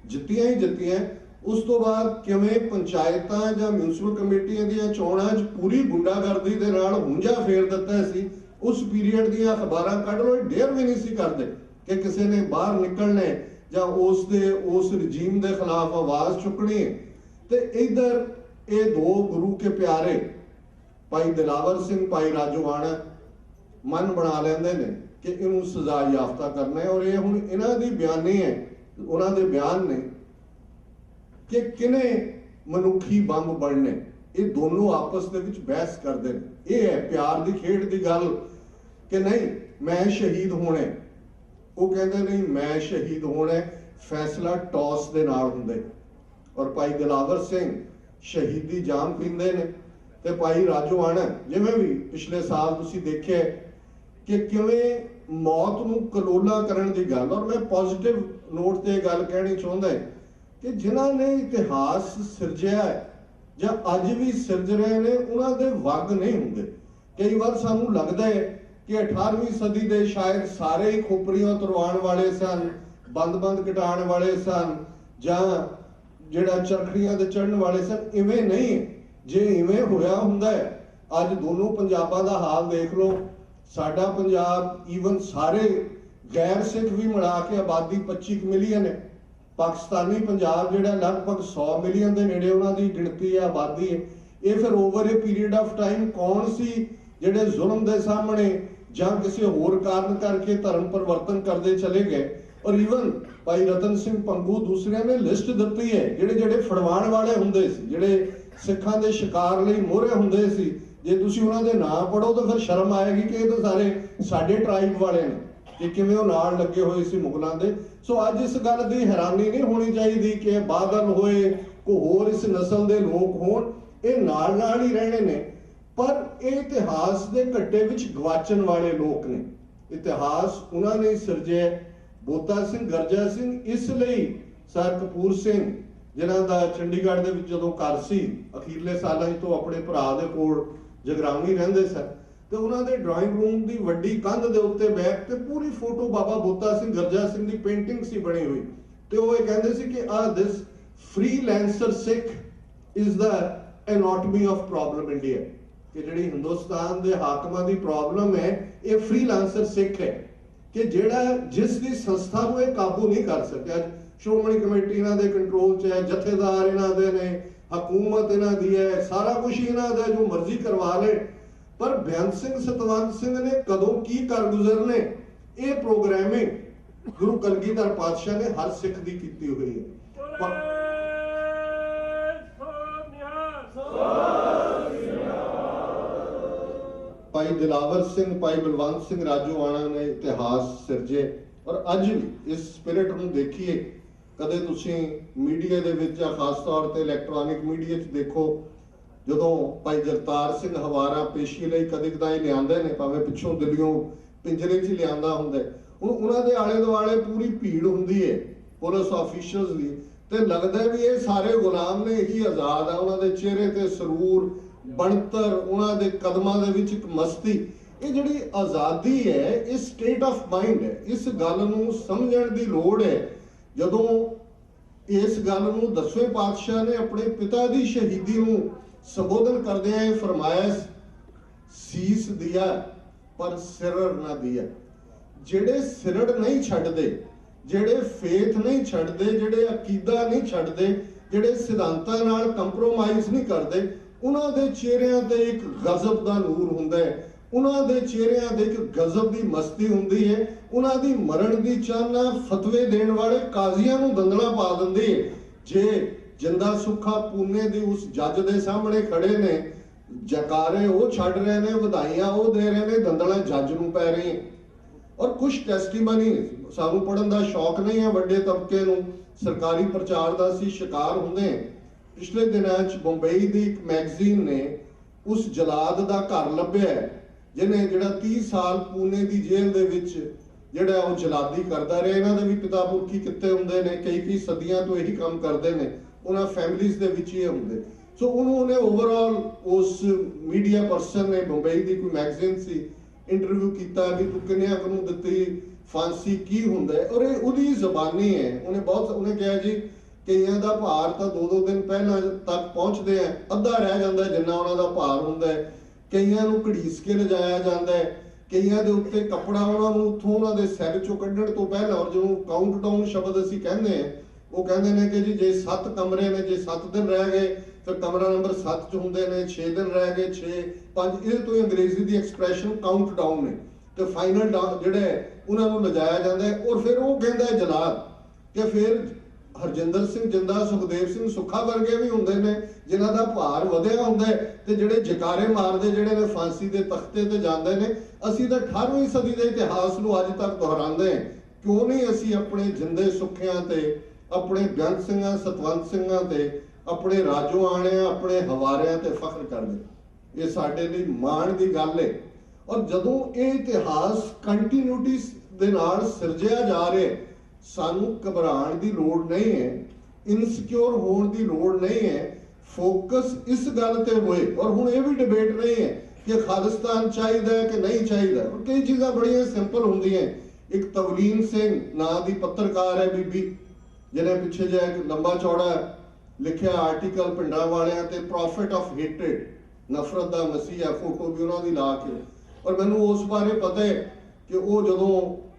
जित्तियां ही जित्तियां। उस तो बाद किवें पंचायतां जां म्यूनसिपल कमेटियां दीयां चोणां 'च पूरी गुंडागर्दी दे नाल हुंजा फेर दित्ता सी। उस पीरीयड दीयां अखबारां कढ लो, डेयर भी नहीं सी करदे कि किसी ने बाहर निकलने ਜਾਂ उस रजीम के खिलाफ आवाज़ चुकनी है। तो इधर ये दो गुरु के प्यारे भाई दिलावर सिंह भाई राजोआणा मन बना लेंदे ने कि इनू सजा याफ्ता करना है। और ये हुण इन्हां दी बयानी है, उन्हां दे बयान ने कि किने मनुखी बंब बनने, ये दोनों आपस दे विच बहस करदे ने। ये है प्यार दी खेड दी गल कि नहीं मैं शहीद होना, वो कहते नहीं मैं शहीद होना, फैसला टॉस दे नाल हुंदा। और भाई दिलावर सिंह शहीदी जाम पींदे ने ते भाई राजोआणा जिवें भी पिछले साल तुसीं देखिआ कि किवें मौत नूं कलोला करन दी गल। और मैं पॉजिटिव नोट ते गल कहनी चाहुंदा कि जिन्हां ने इतिहास सिरजिआ है ਜਾਂ ਅੱਜ भी सिरज रहे ने उन्हां दे वग नहीं हुंदे। कई बार सानूं लगदा है कि 18वीं सदी दे शायद सारे ही खोपड़ियां तुरवाण वाले सन, बंद कटाण वाले सन, जां जिहड़ा चरखड़ियां ते चढ़न वाले सन। इवें नहीं, जे इवें होया हुंदा है अज दोनों पंजाबां दा हाल देख लो। साडा पंजाब ईवन सारे गैर सिख भी मिला के आबादी 25 मिलियन है। पाकिस्तानी पंजाब जिहड़ा लगभग 100 मिलियन के नेड़े उन्होंने गिणती है, आबादी है। ये फिर over a period of time कौन सी जिहड़े जुल्म के सामने जां किसी होर कारण करके धर्म परिवर्तन करते चले गए। और ईवन भाई रतन सिंह पंगू दूसरे ने लिस्ट दी है जिहड़े जिहड़े फड़वाण वाले हुंदे सी, जिहड़े सिखां दे शिकार लई मोहरे हुंदे सी। जे तुसीं उन्हां दे नाम पढ़ो तो फिर शर्म आएगी कि ये तो सारे साडे ट्राइब वाले ने कि किवें ओह नाल लगे हुए सी मुगलों के। सो अज इस गल की हैरानी नहीं होनी चाहिए कि बादल होए कोई होर इस नस्ल के लोग होण, ये नाल ही रहने ने। पर ये इतिहास के घट्टे विच गवाचन वाले लोग ने। इतिहास उन्होंने ही सिरजिआ। बोता सिंह गरजा सिंह इसलिए सर कपूर सिंह जिन्हां दा चंडीगढ़ दे विच जदों घर सी अखीरले सालां तो अपने भरा दे कोल जगरावनी रहिंदे सन, तो उन्होंने ड्राइंग रूम की वड्डी कंध के उत्ते बैठ के पूरी फोटो बाबा बोता सिंह गरजा सिंह की पेंटिंग सी बनी हुई। तो वो कहते सी कि this freelancer Sikh is the anatomy of problem India, कि जिहड़ी हिंदुस्तान के हाकमां की प्रॉब्लम है ये फ्रीलांसर सिख है कि जिहड़ा जिसकी संस्था को ये काबू नहीं कर सकिया। श्रोमणी कमेटी इन्हां दे कंट्रोल च है, जथेदार इन्हां दे ने, हुकूमत इन्हां दी है, सारा कुछ इन्हां दा जो मर्जी करवा ले। पर बेअंत सिंह सतवंत सिंह ने कदों की कर गुजरने, ये प्रोग्रामिंग गुरु कलगीधर पातशाह ने हर सिख की की हुई है। भाई दिलावर सिंह भाई बलवंत सिंह राजोआणा ने इतिहास सिरजे। और अज भी इस स्पिरिट नूं देखिए, कदे तुसीं मीडिया दे विच खास तौर ते इलैक्ट्रॉनिक मीडिया च देखो, जदों भाई जगतार सिंह हवारा पेशी लई कदे कदाई लिआंदे ने, भावें पिछों दिल्लियों पिंजरे च लिआंदा हुंदा है, हुण उन्हां दे आले दुआले पूरी भीड़ हुंदी है पुलिस ऑफिशियल्स दी, ते लगदा भी ये सारे गुलाम ने, यही आजाद है। उन्हां दे चेहरे ते सरूर बनतर, उन्हां दे कदमां दे विच इक मस्ती। ये जिहड़ी आज़ादी है ये स्टेट ऑफ माइंड है। इस गल नूं समझण दी लोड़ है। जदों इस गल नूं 10वें पातशाह ने अपने पिता की शहीदी नूं संबोधन करदे फरमाया, सीस दिया पर सिरड़ ना दिया। जिहड़े सिरड़ नहीं छड्डदे, जिहड़े फेथ नहीं छड्डदे, जिहड़े अकीदा नहीं छड्डदे, जिहड़े सिद्धांतां नाल कंप्रोमाइज़ नहीं करदे, उन्हां दे चेहरिਆਂ ते एक गजब दा नूर हुंदा है। उन्हां दे चेहरिਆਂ ते एक गजब दी मस्ती हुंदी है। उन्हां दी मरण दी चाहना फतवे देण वाले काज़ियां नूं दंदला पा दिंदी है। जे जिंदा सुखा पूने दी उस जज दे सामने खड़े ने, जकारे वो छड्ड रहे ने, वधाइयां वो दे रहे ने, दंदला जज नूं पै रही है। और कुछ टेस्टीमनी सानूं पढ़न दा शौक नहीं है, वड्डे तबके नूं सरकारी प्रचार दा असीं शिकार हुंदे हैं। पिछले दिनों मुंबई की एक मैगजीन ने उस जलाद का घर लभ्या जिन्हें जिहड़ा 30 साल पूने की जेल दे विच जिहड़ा वो जलादी करता रहा। इन्हां दे भी पिता पुरखी कित्ते हुंदे ने, कई सदियां तो यही काम करते हैं, उन्हां फैमिलीज़ दे विच ही हुंदे। सो उन्होंने ओवरऑल उस मीडिया पर्सन ने मुंबई की कोई मैगजीन सी इंटरव्यू किया कि तू किन्नियां कनूं दित्ती, फांसी की हुंदा है। और ये उहदी ज़बानी है। उन्हें कहा जी कईयां दा भार तो 2-2 दिन पहला तक पहुंचते हैं, अद्धा रह जाता है जिन्ना उन्हां दा भार हुंदा है। कईयां नूं घड़ीस के लिजाया जाता है, ਕਈਆਂ ਦੇ ਉੱਤੇ ਕੱਪੜਾ ਉਹਨਾਂ ਨੂੰ ਉੱਥੋਂ ਉਹਨਾਂ ਦੇ ਸਿਰ ਚੋਂ ਕੱਢਣ ਤੋਂ ਪਹਿਲਾਂ, ਔਰ ਜਦੋਂ ਕਾਊਂਟਡਾਊਨ ਸ਼ਬਦ ਅਸੀਂ ਕਹਿੰਦੇ ਹਾਂ, ਉਹ ਕਹਿੰਦੇ ਨੇ ਕਿ ਜੀ ਜੇ 7 ਕਮਰੇ ਨੇ, ਜੇ 7 ਦਿਨ ਰਹਿ ਗਏ ਫਿਰ ਕਮਰਾ ਨੰਬਰ 7 ਚ ਹੁੰਦੇ ਨੇ, 6 ਦਿਨ ਰਹਿ ਗਏ 6 5, ਇਹਦੇ ਤੋਂ ਅੰਗਰੇਜ਼ੀ ਦੀ ਐਕਸਪ੍ਰੈਸ਼ਨ ਕਾਊਂਟਡਾਊਨ ਨੇ, ਤੇ ਫਾਈਨਲ ਜਿਹੜਾ ਉਹਨਾਂ ਨੂੰ ਲਿਜਾਇਆ ਜਾਂਦਾ ਹੈ। ਔਰ ਫਿਰ ਉਹ ਕਹਿੰਦਾ ਹੈ ਜਲਾਦ ਕਿ ਫਿਰ ਹਰਜਿੰਦਰ ਸਿੰਘ ਜਿੰਦਾ, ਸੁਖਦੇਵ ਸਿੰਘ ਸੁੱਖਾ ਵਰਗੇ ਵੀ ਹੁੰਦੇ ਨੇ ਜਿਨ੍ਹਾਂ ਦਾ ਭਾਰ ਵਧਿਆ ਹੁੰਦਾ ਹੈ, ਤੇ ਜਿਹੜੇ ਜਕਾਰੇ ਮਾਰਦੇ ਜਿਹੜੇ ਨੇ ਫਾਂਸੀ ਦੇ ਤਖਤੇ ਤੇ ਜਾਂਦੇ ਨੇ। ਅਸੀਂ ਤਾਂ 18ਵੀਂ ਸਦੀ ਦੇ ਇਤਿਹਾਸ ਨੂੰ ਅੱਜ ਤੱਕ ਦੁਹਰਾਉਂਦੇ ਹਾਂ। ਕਿਉਂ ਨਹੀਂ ਅਸੀਂ ਆਪਣੇ ਜਿੰਦੇ ਸੁੱਖਿਆਂ ਤੇ, ਆਪਣੇ ਬੇਅੰਤ ਸਿੰਘਾਂ, ਸਤਵੰਤ ਸਿੰਘਾਂ ਤੇ, ਆਪਣੇ ਰਾਜੋ ਆਣਿਆਂ, ਆਪਣੇ ਹਵਾਰਿਆਂ ਤੇ ਫਖਰ ਕਰਦੇ। ਇਹ ਸਾਡੇ ਲਈ ਮਾਣ ਦੀ ਗੱਲ ਹੈ। ਔਰ ਜਦੋਂ ਇਹ ਇਤਿਹਾਸ ਕੰਟੀਨਿਊਟੀ ਦੇ ਨਾਲ ਸਿਰਜਿਆ ਜਾ ਰਿਹਾ, ਸਾਨੂੰ ਘਬਰਾਉਣ ਦੀ ਲੋੜ ਨਹੀਂ ਹੈ, ਇਨਸਿਕਿਉਰ ਹੋਣ ਦੀ ਲੋੜ ਨਹੀਂ ਹੈ। ਫੋਕਸ ਇਸ ਗੱਲ ਤੇ ਹੋਏ। ਔਰ ਹੁਣ ਇਹ ਵੀ ਡਿਬੇਟ ਨਹੀਂ ਹੈ ਕਿ ਖਾਲਿਸਤਾਨ ਚਾਹੀਦਾ ਕਿ ਨਹੀਂ ਚਾਹੀਦਾ। ਕਈ ਚੀਜ਼ਾਂ ਬੜੀਆਂ ਸਿੰਪਲ ਹੁੰਦੀਆਂ। ਇੱਕ ਤਵਲੀਨ ਸਿੰਘ ਨਾਂ ਦੀ ਪੱਤਰਕਾਰ ਹੈ ਬੀਬੀ, ਜਿਹਨੇ ਪਿੱਛੇ ਜਿਹਾ ਇੱਕ ਲੰਬਾ ਚੌੜਾ ਲਿਖਿਆ ਆਰਟੀਕਲ ਪਿੰਡਾਂ ਵਾਲਿਆਂ ਤੇ, ਪ੍ਰੋਫਿਟ ਆਫ ਹੇਟਡ, ਨਫ਼ਰਤ ਦਾ ਮਸੀਹਾ, ਫੋਟੋ ਵੀ ਉਹਨਾਂ ਦੀ ਲਾ ਕੇ। ਔਰ ਮੈਨੂੰ ਉਸ ਬਾਰੇ ਪਤਾ ਹੈ ਕਿ ਉਹ ਜਦੋਂ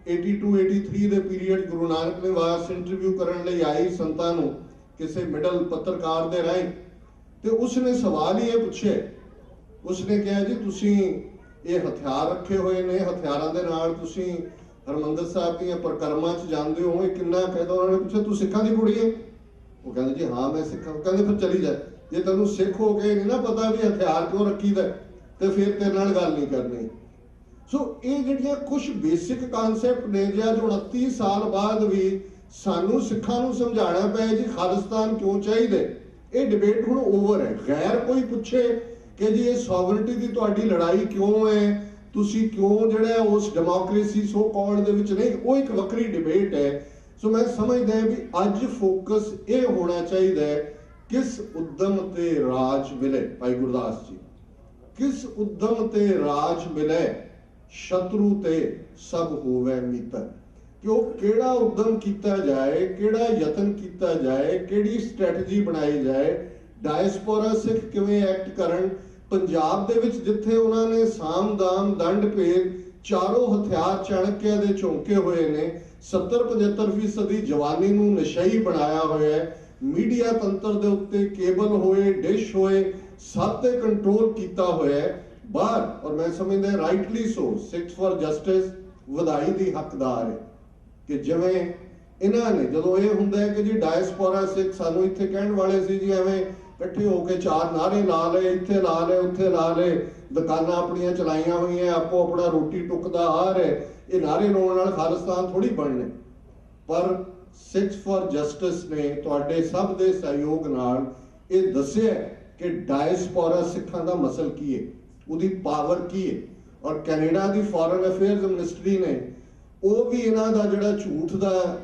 82-83 ਦੇ ਪੀਰੀਅਡ ਗੁਰੂ ਨਾਨਕ ਨਿਵਾਸ ਇੰਟਰਵਿਊ ਕਰਨ ਲਈ ਆਈ ਸੰਤਾਂ ਨੂੰ ਕਿਸੇ ਮਿਡਲ ਪੱਤਰਕਾਰ ਦੇ ਰਾਹੀਂ, ਤੇ ਉਸਨੇ ਸਵਾਲ ਹੀ ਇਹ ਪੁੱਛਿਆ। ਉਸਨੇ ਕਿਹਾ ਜੀ ਤੁਸੀਂ ਇਹ ਹਥਿਆਰ ਰੱਖੇ ਹੋਏ ਨੇ, ਹਥਿਆਰਾਂ ਦੇ ਨਾਲ ਤੁਸੀਂ ਹਰਮੰਦਰ ਸਾਹਿਬ ਦੀਆਂ ਪਰਿਕਰਮਾ 'ਚ ਜਾਂਦੇ ਹੋ, ਇਹ ਕਿੰਨਾ ਕਹਿੰਦਾ। ਉਹਨਾਂ ਨੇ ਪੁੱਛਿਆ ਤੂੰ ਸਿੱਖਾਂ ਦੀ ਕੁੜੀ ਹੈ? ਉਹ ਕਹਿੰਦੇ ਜੀ ਹਾਂ ਮੈਂ ਸਿੱਖਾਂ। ਕਹਿੰਦੇ ਫਿਰ ਚਲੀ ਜਾ, ਜੇ ਤੈਨੂੰ ਸਿੱਖ ਹੋ ਕੇ ਨਹੀਂ ਨਾ ਪਤਾ ਵੀ ਹਥਿਆਰ ਕਿਉਂ ਰੱਖੀਦਾ ਤੇ ਫਿਰ ਤੇਰੇ ਨਾਲ ਗੱਲ ਨਹੀਂ ਕਰਨੀ। ਸੋ ਇਹ ਜਿਹੜੀਆਂ ਕੁਝ ਬੇਸਿਕ ਕਨਸੈਪਟ ਨੇ ਜੋ 29 ਸਾਲ ਬਾਅਦ ਵੀ ਸਾਨੂੰ ਸਿੱਖਾਂ ਨੂੰ ਸਮਝਾਉਣਾ ਪਿਆ ਜੀ ਖਾਲਿਸਤਾਨ ਕਿਉਂ ਚਾਹੀਦਾ। ਇਹ ਡਿਬੇਟ ਹੁਣ ਓਵਰ ਹੈ। ਗੈਰ ਕੋਈ ਪੁੱਛੇ ਕਿ ਜੀ ਇਹ ਸੋਵਰਨਟੀ ਦੀ ਤੁਹਾਡੀ ਲੜਾਈ ਕਿਉਂ ਹੈ, ਤੁਸੀਂ ਕਿਉਂ ਜਿਹੜਾ ਉਸ ਡੈਮੋਕ੍ਰੇਸੀ ਸੋ ਕਾਲਡ ਦੇ ਵਿੱਚ ਨਹੀਂ, ਉਹ ਇੱਕ ਵੱਖਰੀ ਡਿਬੇਟ ਹੈ। ਸੋ ਮੈਂ ਸਮਝਦਾ ਵੀ ਅੱਜ ਫੋਕਸ ਇਹ ਹੋਣਾ ਚਾਹੀਦਾ ਹੈ ਕਿਸ ਉਦਮ ਤੇ ਰਾਜ ਮਿਲੇ। ਭਾਈ ਗੁਰਦਾਸ ਜੀ, ਕਿਸ ਉਦਮ ਤੇ ਰਾਜ ਮਿਲੇ, ਸ਼ਤਰੂ ਤੇ ਸਭ ਹੋਵੇ ਮਿੱਤਰ। ਕਿ ਉਹ ਕਿਹੜਾ ਉਦਮ ਕੀਤਾ ਜਾਏ, ਕਿਹੜਾ ਯਤਨ ਕੀਤਾ ਜਾਏ, ਕਿਹੜੀ ਸਟ੍ਰੈਟਜੀ ਬਣਾਈ ਜਾਏ, ਡਾਇਸਪੋਰਾ ਸਿੱਖ ਕਿਵੇਂ ਐਕਟ ਕਰਨ। ਪੰਜਾਬ ਦੇ ਵਿੱਚ ਜਿੱਥੇ ਉਹਨਾਂ ਨੇ ਸਾਮ ਦਾਮ ਦੰਡ ਭੇਦ ਚਾਰੋਂ ਹਥਿਆਰ ਚਾਣਕਿਆ ਦੇ ਝੋਂਕੇ ਹੋਏ ਨੇ, 70-75% ਜਵਾਨੀ ਨੂੰ ਨਸ਼ਈ ਬਣਾਇਆ ਹੋਇਆ ਹੈ, ਮੀਡੀਆ ਤੰਤਰ ਦੇ ਉੱਤੇ ਕੇਬਲ ਹੋਏ, ਡਿਸ਼ ਹੋਏ, ਸਭ ਤੇ ਕੰਟਰੋਲ ਕੀਤਾ ਹੋਇਆ ਹੈ ਬਾਹਰ। ਔਰ ਮੈਂ ਸਮਝਦਾ ਰਾਈਟਲੀ ਸੋ ਸਿੱਖਸ ਫॉर ਜਸਟਿਸ ਵਧਾਈ ਦੀ ਹੱਕਦਾਰ ਹੈ ਕਿ ਜਿਵੇਂ ਇਹਨਾਂ ਨੇ, ਜਦੋਂ ਇਹ ਹੁੰਦਾ ਹੈ ਕਿ ਜੀ ਡਾਇਸਪੋਰਾ ਸਿੱਖ ਸਾਨੂੰ ਇੱਥੇ ਕਹਿਣ ਵਾਲੇ ਸੀ ਜੀ ਐਵੇਂ ਇਕੱਠੇ ਹੋ ਕੇ 4 ਨਾਅਰੇ ਲਾ ਲਏ, ਇੱਥੇ ਲਾ ਲਏ, ਉੱਥੇ ਲਾ ਲਏ, ਦੁਕਾਨਾਂ ਆਪਣੀਆਂ ਚਲਾਈਆਂ ਹੋਈਆਂ, ਆਪੋ ਆਪਣਾ ਰੋਟੀ ਟੁੱਕਦਾ ਆ ਰਿਹਾ। ਇਹ ਨਾਅਰੇ ਲਾਉਣ ਨਾਲ ਖਾਲਿਸਤਾਨ ਥੋੜੀ ਬਣਨੇ। ਪਰ ਸਿੱਖਸ ਫॉर ਜਸਟਿਸ ਨੇ ਤੁਹਾਡੇ ਸਭ ਦੇ ਸਹਿਯੋਗ ਨਾਲ ਇਹ ਦੱਸਿਆ ਕਿ ਡਾਇਸਪੋਰਾ ਸਿੱਖਾਂ ਦਾ ਮਸਲ ਕੀ ਹੈ, ਉਹਦੀ ਪਾਵਰ ਕੀ ਹੈ। ਔਰ ਕੈਨੇਡਾ ਦੀ ਫੋਰਨ ਅਫੇਅਰਸ ਮਿਨਿਸਟਰੀ ਨੇ ਉਹ ਵੀ ਇਹਨਾਂ ਦਾ ਜਿਹੜਾ ਝੂਠ ਦਾ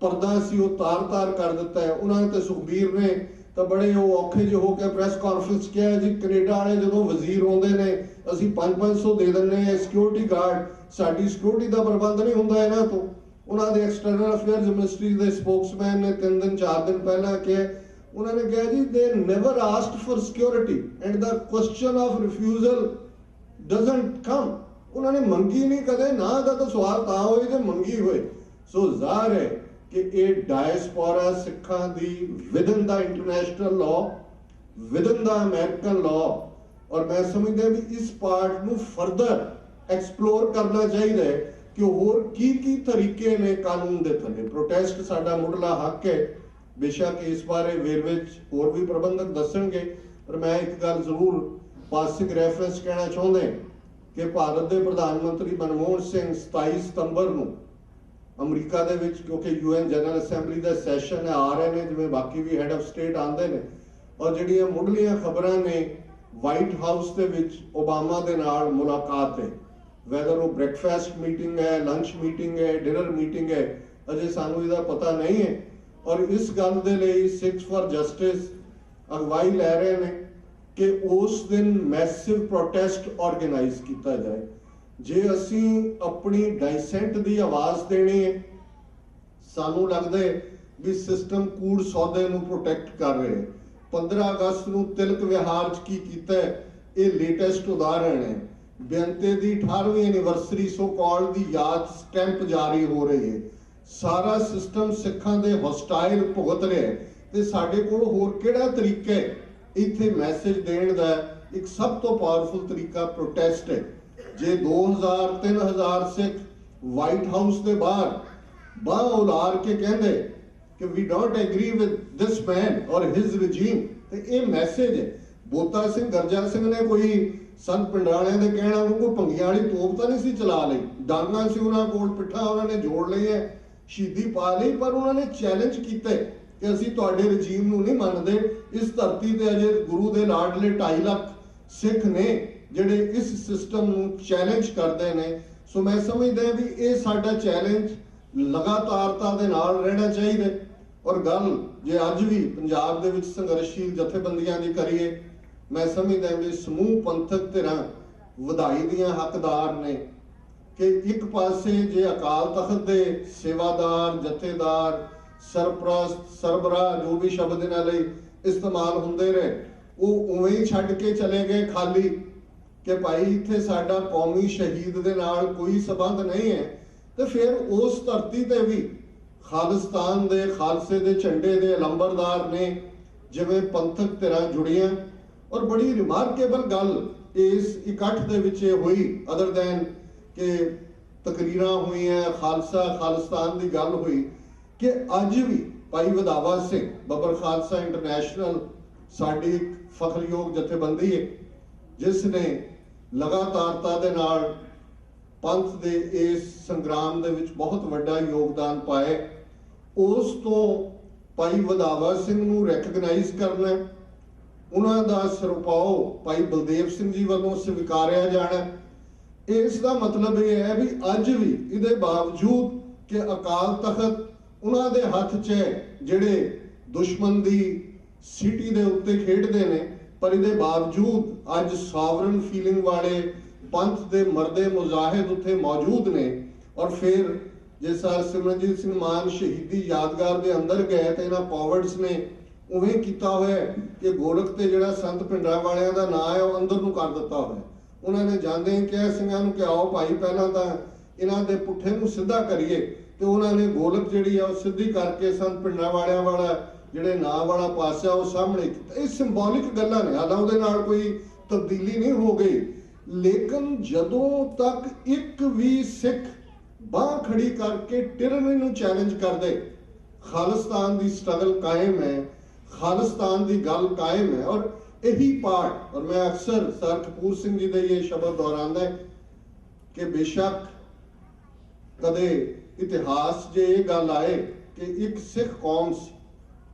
ਪਰਦਾ ਸੀ ਉਹ ਤਾਰ-ਤਾਰ ਕਰ ਦਿੱਤਾ ਹੈ। ਉਹਨਾਂ ਨੇ ਤੇ ਸੁਖਬੀਰ ਨੇ ਤਾਂ ਬੜੇ ਉਹ ਔਖੇ ਜਿਹੇ ਹੋ ਕੇ ਪ੍ਰੈਸ ਕਾਨਫਰੰਸ ਕਿਹਾ ਜੀ ਕੈਨੇਡਾ ਵਾਲੇ ਜਦੋਂ ਵਜ਼ੀਰ ਆਉਂਦੇ ਨੇ ਅਸੀਂ 500 ਦੇ ਦਿੰਦੇ ਹਾਂ ਸਿਕਿਉਰਿਟੀ ਗਾਰਡ, ਸਾਡੀ ਸਿਕਿਉਰਿਟੀ ਦਾ ਪ੍ਰਬੰਧ ਨਹੀਂ ਹੁੰਦਾ ਇਹਨਾਂ ਤੋਂ। ਉਹਨਾਂ ਦੇ ਐਕਸਟਰਨਲ ਅਫੇਅਰਸ ਮਿਨਿਸਟਰੀ ਦੇ ਸਪੋਕਸਮੈਨ ਨੇ 3 ਦਿਨ 4 ਦਿਨ ਪਹਿਲਾਂ ਕਿਹਾ, ਉਹਨਾਂ ਨੇ ਕਿਹਾ ਜੀ they never asked for security and the question of refusal doesn't come. ਉਹਨਾਂ ਨੇ ਮੰਗੀ ਨਹੀਂ ਕਦੇ, ਨਾ ਦਾ ਤਾਂ ਸਵਾਲ ਤਾਂ ਹੋਏ ਜੇ ਮੰਗੀ ਹੋਏ। ਸੋ ਜ਼ਾਹਰ ਹੈ ਕਿ ਇਹ ਡਾਇਸਪੋਰਾ ਸਿੱਖਾਂ ਦੀ ਵਿਦਨ ਦਾ ਇੰਟਰਨੈਸ਼ਨਲ ਲਾਅ, ਵਿਦਨ ਦਾ ਅਮਰੀਕਨ ਲਾਅ। ਔਰ ਮੈਂ ਸਮਝਦਾ ਵੀ ਇਸ ਪਾਰਟ ਨੂੰ ਫਰਦਰ ਐਕਸਪਲੋਰ ਕਰਨਾ ਚਾਹੀਦਾ ਹੈ ਕਿ ਹੋਰ ਕੀ ਤਰੀਕੇ ਨੇ ਕਾਨੂੰਨ ਦੇ ਥੱਲੇ। ਪ੍ਰੋਟੈਸਟ ਸਾਡਾ ਮੁੱਢਲਾ ਹੱਕ ਹੈ, ਬੇਸ਼ੱਕ ਇਸ ਬਾਰੇ ਵੇਰਵੇ ਵਿੱਚ ਹੋਰ ਵੀ ਪ੍ਰਬੰਧਕ ਦੱਸਣਗੇ। ਪਰ ਮੈਂ ਇੱਕ ਗੱਲ ਜ਼ਰੂਰ ਪਾਸਿਕ ਰੈਫਰੈਂਸ ਕਹਿਣਾ ਚਾਹੁੰਦਾ ਕਿ ਭਾਰਤ ਦੇ ਪ੍ਰਧਾਨ ਮੰਤਰੀ ਮਨਮੋਹਨ ਸਿੰਘ 27 ਸਤੰਬਰ ਨੂੰ ਅਮਰੀਕਾ ਦੇ ਵਿੱਚ, ਕਿਉਂਕਿ UN ਜਨਰਲ ਅਸੈਂਬਲੀ ਦਾ ਸੈਸ਼ਨ ਆ ਰਹੇ ਨੇ, ਜਿਵੇਂ ਬਾਕੀ ਵੀ ਹੈਡ ਆਫ ਸਟੇਟ ਆਉਂਦੇ ਨੇ, ਔਰ ਜਿਹੜੀਆਂ ਮੁੱਢਲੀਆਂ ਖਬਰਾਂ ਨੇ ਵਾਈਟ ਹਾਊਸ ਦੇ ਵਿੱਚ ਓਬਾਮਾ ਦੇ ਨਾਲ ਮੁਲਾਕਾਤ ਹੈ। ਵੈਦਰ ਉਹ ਬ੍ਰੇਕਫਾਸਟ ਮੀਟਿੰਗ ਹੈ, ਲੰਚ ਮੀਟਿੰਗ ਹੈ, ਡਿਨਰ ਮੀਟਿੰਗ ਹੈ, ਅਜੇ ਸਾਨੂੰ ਇਹਦਾ ਪਤਾ ਨਹੀਂ ਹੈ। ਔਰ ਇਸ ਗੱਲ ਦੇ ਲਈ ਸਿੱਖਸ ਫॉर ਜਸਟਿਸ ਅਗਵਾਈ ਲੈ ਰਹੇ ਨੇ ਕਿ ਉਸ ਦਿਨ ਮੈਸਿਵ ਪ੍ਰੋਟੈਸਟ ਆਰਗੇਨਾਈਜ਼ ਕੀਤਾ ਜਾਏ। ਜੇ ਅਸੀਂ ਆਪਣੀ ਡਾਇਸੈਂਟ ਦੀ ਆਵਾਜ਼ ਦੇਣੀ ਹੈ, ਸਾਨੂੰ ਲੱਗਦਾ ਵੀ ਸਿਸਟਮ ਕੂੜ ਸੌਦੇ ਨੂੰ ਪ੍ਰੋਟੈਕਟ ਕਰ ਰਹੇ। 15 ਅਗਸਤ ਨੂੰ ਤਿਲਕ ਵਿਹਾਰ 'ਚ ਕੀ ਕੀਤਾ ਇਹ ਲੇਟੈਸਟ ਉਦਾਹਰਣ ਹੈ। ਬੇਨਤੀ ਦੀ 18ਵੀਂ ਐਨੀਵਰਸਰੀ ਸੋ ਕਾਲਡ ਦੀ ਯਾਦ ਸਟੈਂਪ ਜਾਰੀ ਹੋ ਰਹੀ ਹੈ। ਸਾਰਾ ਸਿਸਟਮ ਸਿੱਖਾਂ ਦੇ ਹੋਸਟਾਈਲ ਭੁਗਤ ਰਿਹਾ ਹੈ ਤੇ ਸਾਡੇ ਕੋਲ ਹੋਰ ਕਿਹੜਾ ਤਰੀਕਾ ਹੈ ਇੱਥੇ ਮੈਸੇਜ ਦੇਣ ਦਾ? ਇੱਕ ਸਭ ਤੋਂ ਪਾਵਰਫੁਲ ਤਰੀਕਾ ਪ੍ਰੋਟੈਸਟ ਹੈ। ਜੇ 2000 3000 ਸਿੱਖ ਵਾਈਟ ਹਾਊਸ ਦੇ ਬਾਹਰ ਬਾਹ ਉਲਾਰ ਕੇ ਕਹਿੰਦੇ ਕਿ ਵੀ ਡੋਂਟ ਐਗਰੀ ਵਿਦ ਦਿਸ ਮੈਨ ਔਰ ਹਿਜ਼ ਰਜੀਮ, ਤੇ ਇਹ ਮੈਸੇਜ ਹੈ। ਬੋਤਾ ਸਿੰਘ ਗਰਜਾ ਸਿੰਘ ਨੇ ਕੋਈ ਸੰਤ ਪਿੰਡਰਾਣਿਆਂ ਦੇ ਕਹਿਣਾ ਵਾਂਗੂ ਭੰਗੀਆਂ ਵਾਲੀ ਤੋਪ ਤਾਂ ਨਹੀਂ ਸੀ ਚਲਾ ਲਈ, ਡਾਂਗਾਂ ਸੀ ਉਹਨਾਂ ਕੋਲ, ਪਿੱਠਾਂ ਉਹਨਾਂ ਨੇ ਜੋੜ ਲਈਆਂ, ਸ਼ਹੀਦੀ ਪਾ ਲਈ, ਪਰ ਉਹਨਾਂ ਨੇ ਚੈਲੰਜ ਕੀਤਾ ਕਿ ਅਸੀਂ ਤੁਹਾਡੇ ਰਜੀਮ ਨੂੰ ਨਹੀਂ ਮੰਨਦੇ। ਇਸ ਧਰਤੀ ਤੇ ਅਜੇ ਗੁਰੂ ਦੇ ਲਾਡਲੇ 2.5 ਲੱਖ ਸਿੱਖ ਨੇ ਜਿਹੜੇ ਇਸ ਸਿਸਟਮ ਨੂੰ ਚੈਲੰਜ ਕਰਦੇ ਨੇ। ਸੋ ਮੈਂ ਸਮਝਦਾ ਵੀ ਇਹ ਸਾਡਾ ਚੈਲੰਜ ਲਗਾਤਾਰਤਾ ਦੇ ਨਾਲ ਰਹਿਣਾ ਚਾਹੀਦਾ। ਔਰ ਗੱਲ ਜੇ ਅੱਜ ਵੀ ਪੰਜਾਬ ਦੇ ਵਿੱਚ ਸੰਘਰਸ਼ੀਲ ਜਥੇਬੰਦੀਆਂ ਦੀ ਕਰੀਏ, ਮੈਂ ਸਮਝਦਾ ਵੀ ਸਮੂਹ ਪੰਥਕ ਧਿਰਾਂ ਵਧਾਈ ਦੀਆਂ ਹੱਕਦਾਰ ਨੇ ਕਿ ਇੱਕ ਪਾਸੇ ਜੇ ਅਕਾਲ ਤਖਤ ਦੇ ਸੇਵਾਦਾਰ, ਜਥੇਦਾਰ, ਸਰਪ੍ਰਸਤ, ਸਰਬਰਾਹ ਜੋ ਵੀ ਸ਼ਬਦ ਇਹਨਾਂ ਲਈ ਇਸਤੇਮਾਲ ਹੁੰਦੇ ਰਹੇ, ਉਹ ਉਵੇਂ ਹੀ ਛੱਡ ਕੇ ਚਲੇ ਗਏ ਖਾਲੀ ਕਿ ਭਾਈ ਇੱਥੇ ਸਾਡਾ ਕੌਮੀ ਸ਼ਹੀਦ ਦੇ ਨਾਲ ਕੋਈ ਸਬੰਧ ਨਹੀਂ ਹੈ। ਤੇ ਫਿਰ ਉਸ ਧਰਤੀ ਤੇ ਵੀ ਖਾਲਿਸਤਾਨ ਦੇ ਖਾਲਸੇ ਦੇ ਝੰਡੇ ਦੇ ਲੰਬਰਦਾਰ ਨੇ ਜਿਵੇਂ ਪੰਥਕ ਧਿਰਾਂ ਜੁੜੀਆਂ। ਔਰ ਬੜੀ ਰਿਮਾਰਕੇਬਲ ਗੱਲ ਇਸ ਇਕੱਠ ਦੇ ਵਿੱਚ ਇਹ ਹੋਈ, ਅਦਰ ਦੈਨ ਕਿ ਤਕਰੀਰਾਂ ਹੋਈਆਂ, ਖਾਲਸਾ ਖਾਲਿਸਤਾਨ ਦੀ ਗੱਲ ਹੋਈ, ਕਿ ਅੱਜ ਵੀ ਭਾਈ ਵਧਾਵਾ ਸਿੰਘ ਬੱਬਰ ਖਾਲਸਾ ਇੰਟਰਨੈਸ਼ਨਲ ਸਾਡੀ ਫਖਰਯੋਗ ਜਥੇਬੰਦੀ ਹੈ ਜਿਸ ਨੇ ਲਗਾਤਾਰਤਾ ਦੇ ਨਾਲ ਪੰਥ ਦੇ ਇਸ ਸੰਗਰਾਮ ਦੇ ਵਿੱਚ ਬਹੁਤ ਵੱਡਾ ਯੋਗਦਾਨ ਪਾਇਆ। ਉਸ ਤੋਂ ਭਾਈ ਵਧਾਵਾ ਸਿੰਘ ਨੂੰ ਰੈਕਗਨਾਈਜ਼ ਕਰਨਾ, ਉਹਨਾਂ ਦਾ ਸਿਰਪਾਓ ਭਾਈ ਬਲਦੇਵ ਸਿੰਘ ਜੀ ਵੱਲੋਂ ਸਵੀਕਾਰਿਆ ਜਾਣਾ। ਇਸ ਦਾ ਮਤਲਬ ਇਹ ਹੈ ਵੀ ਅੱਜ ਵੀ ਇਹਦੇ ਬਾਵਜੂਦ ਕਿ ਅਕਾਲ ਤਖਤ ਉਹਨਾਂ ਦੇ ਹੱਥ 'ਚ ਹੈ ਜਿਹੜੇ ਦੁਸ਼ਮਣ ਦੀ ਸਿਟੀ ਦੇ ਉੱਤੇ ਖੇਡਦੇ ਨੇ, ਪਰ ਇਹਦੇ ਬਾਵਜੂਦ ਅੱਜ ਸੋਵਰਨ ਫੀਲਿੰਗ ਵਾਲੇ ਪੰਥ ਦੇ ਮਰਦੇ ਮੁਜਾਹਿਦ ਉੱਥੇ ਮੌਜੂਦ ਨੇ। ਔਰ ਫਿਰ ਜੇ ਸਰ ਸਿਮਰਨਜੀਤ ਸਿੰਘ ਮਾਨ ਸ਼ਹੀਦੀ ਯਾਦਗਾਰ ਦੇ ਅੰਦਰ ਗਏ ਤੇ ਇਹਨਾਂ ਪਾਵਰਡਸ ਨੇ ਉਵੇਂ ਕੀਤਾ ਹੋਇਆ ਕਿ ਗੋਰਖ ਤੇ ਜਿਹੜਾ ਸੰਤ ਪਿੰਡਰਾ ਵਾਲਿਆਂ ਦਾ ਨਾਂ ਹੈ ਉਹ ਅੰਦਰ ਨੂੰ ਕਰ ਦਿੱਤਾ ਹੋਇਆ। ਉਹਨਾਂ ਨੇ ਜਾਂਦੇ ਹੀ ਕਿਹਾ ਸਿੰਘਾਂ ਨੂੰ ਕਿ ਆਓ ਭਾਈ ਪਹਿਲਾਂ ਤਾਂ ਇਹਨਾਂ ਦੇ ਪੁੱਠੇ ਨੂੰ ਸਿੱਧਾ ਕਰੀਏ, ਤੇ ਉਹਨਾਂ ਨੇ ਗੋਲਕ ਜਿਹੜੀ ਆ ਉਹ ਸਿੱਧੀ ਕਰਕੇ ਸੰਤ ਪਿੰਡਰਾ ਵਾਲਿਆਂ ਵਾਲਾ ਜਿਹੜੇ ਨਾਂ ਵਾਲਾ ਪਾਸਾ ਉਹ ਸਾਹਮਣੇ ਕੀਤਾ। ਇਹ ਸਿੰਬੋਲਿਕ ਗੱਲਾਂ ਨੇ, ਹਾਲਾਂ ਉਹਦੇ ਨਾਲ ਕੋਈ ਤਬਦੀਲੀ ਨਹੀਂ ਹੋ ਗਈ। ਲੇਕਿਨ ਜਦੋਂ ਤੱਕ ਇੱਕ ਵੀ ਸਿੱਖ ਬਾਹ ਖੜੀ ਕਰਕੇ ਟਿਰਨੀ ਨੂੰ ਚੈਲੰਜ ਕਰਦੇ, ਖਾਲਿਸਤਾਨ ਦੀ ਸਟਰਗਲ ਕਾਇਮ ਹੈ, ਖਾਲਿਸਤਾਨ ਦੀ ਗੱਲ ਕਾਇਮ ਹੈ। ਔਰ ਇਹੀ ਪਾਰਟ, ਔਰ ਮੈਂ ਅਕਸਰ ਸਰ ਕਪੂਰ ਸਿੰਘ ਜੀ ਦੇ ਇਹ ਸ਼ਬਦ ਦੁਹਰਾਉਂਦਾ ਕਿ ਬੇਸ਼ੱਕ ਕਦੇ ਇਤਿਹਾਸ ਜੇ ਇਹ ਗੱਲ ਆਏ ਕਿ ਇੱਕ ਸਿੱਖ ਕੌਮ ਸੀ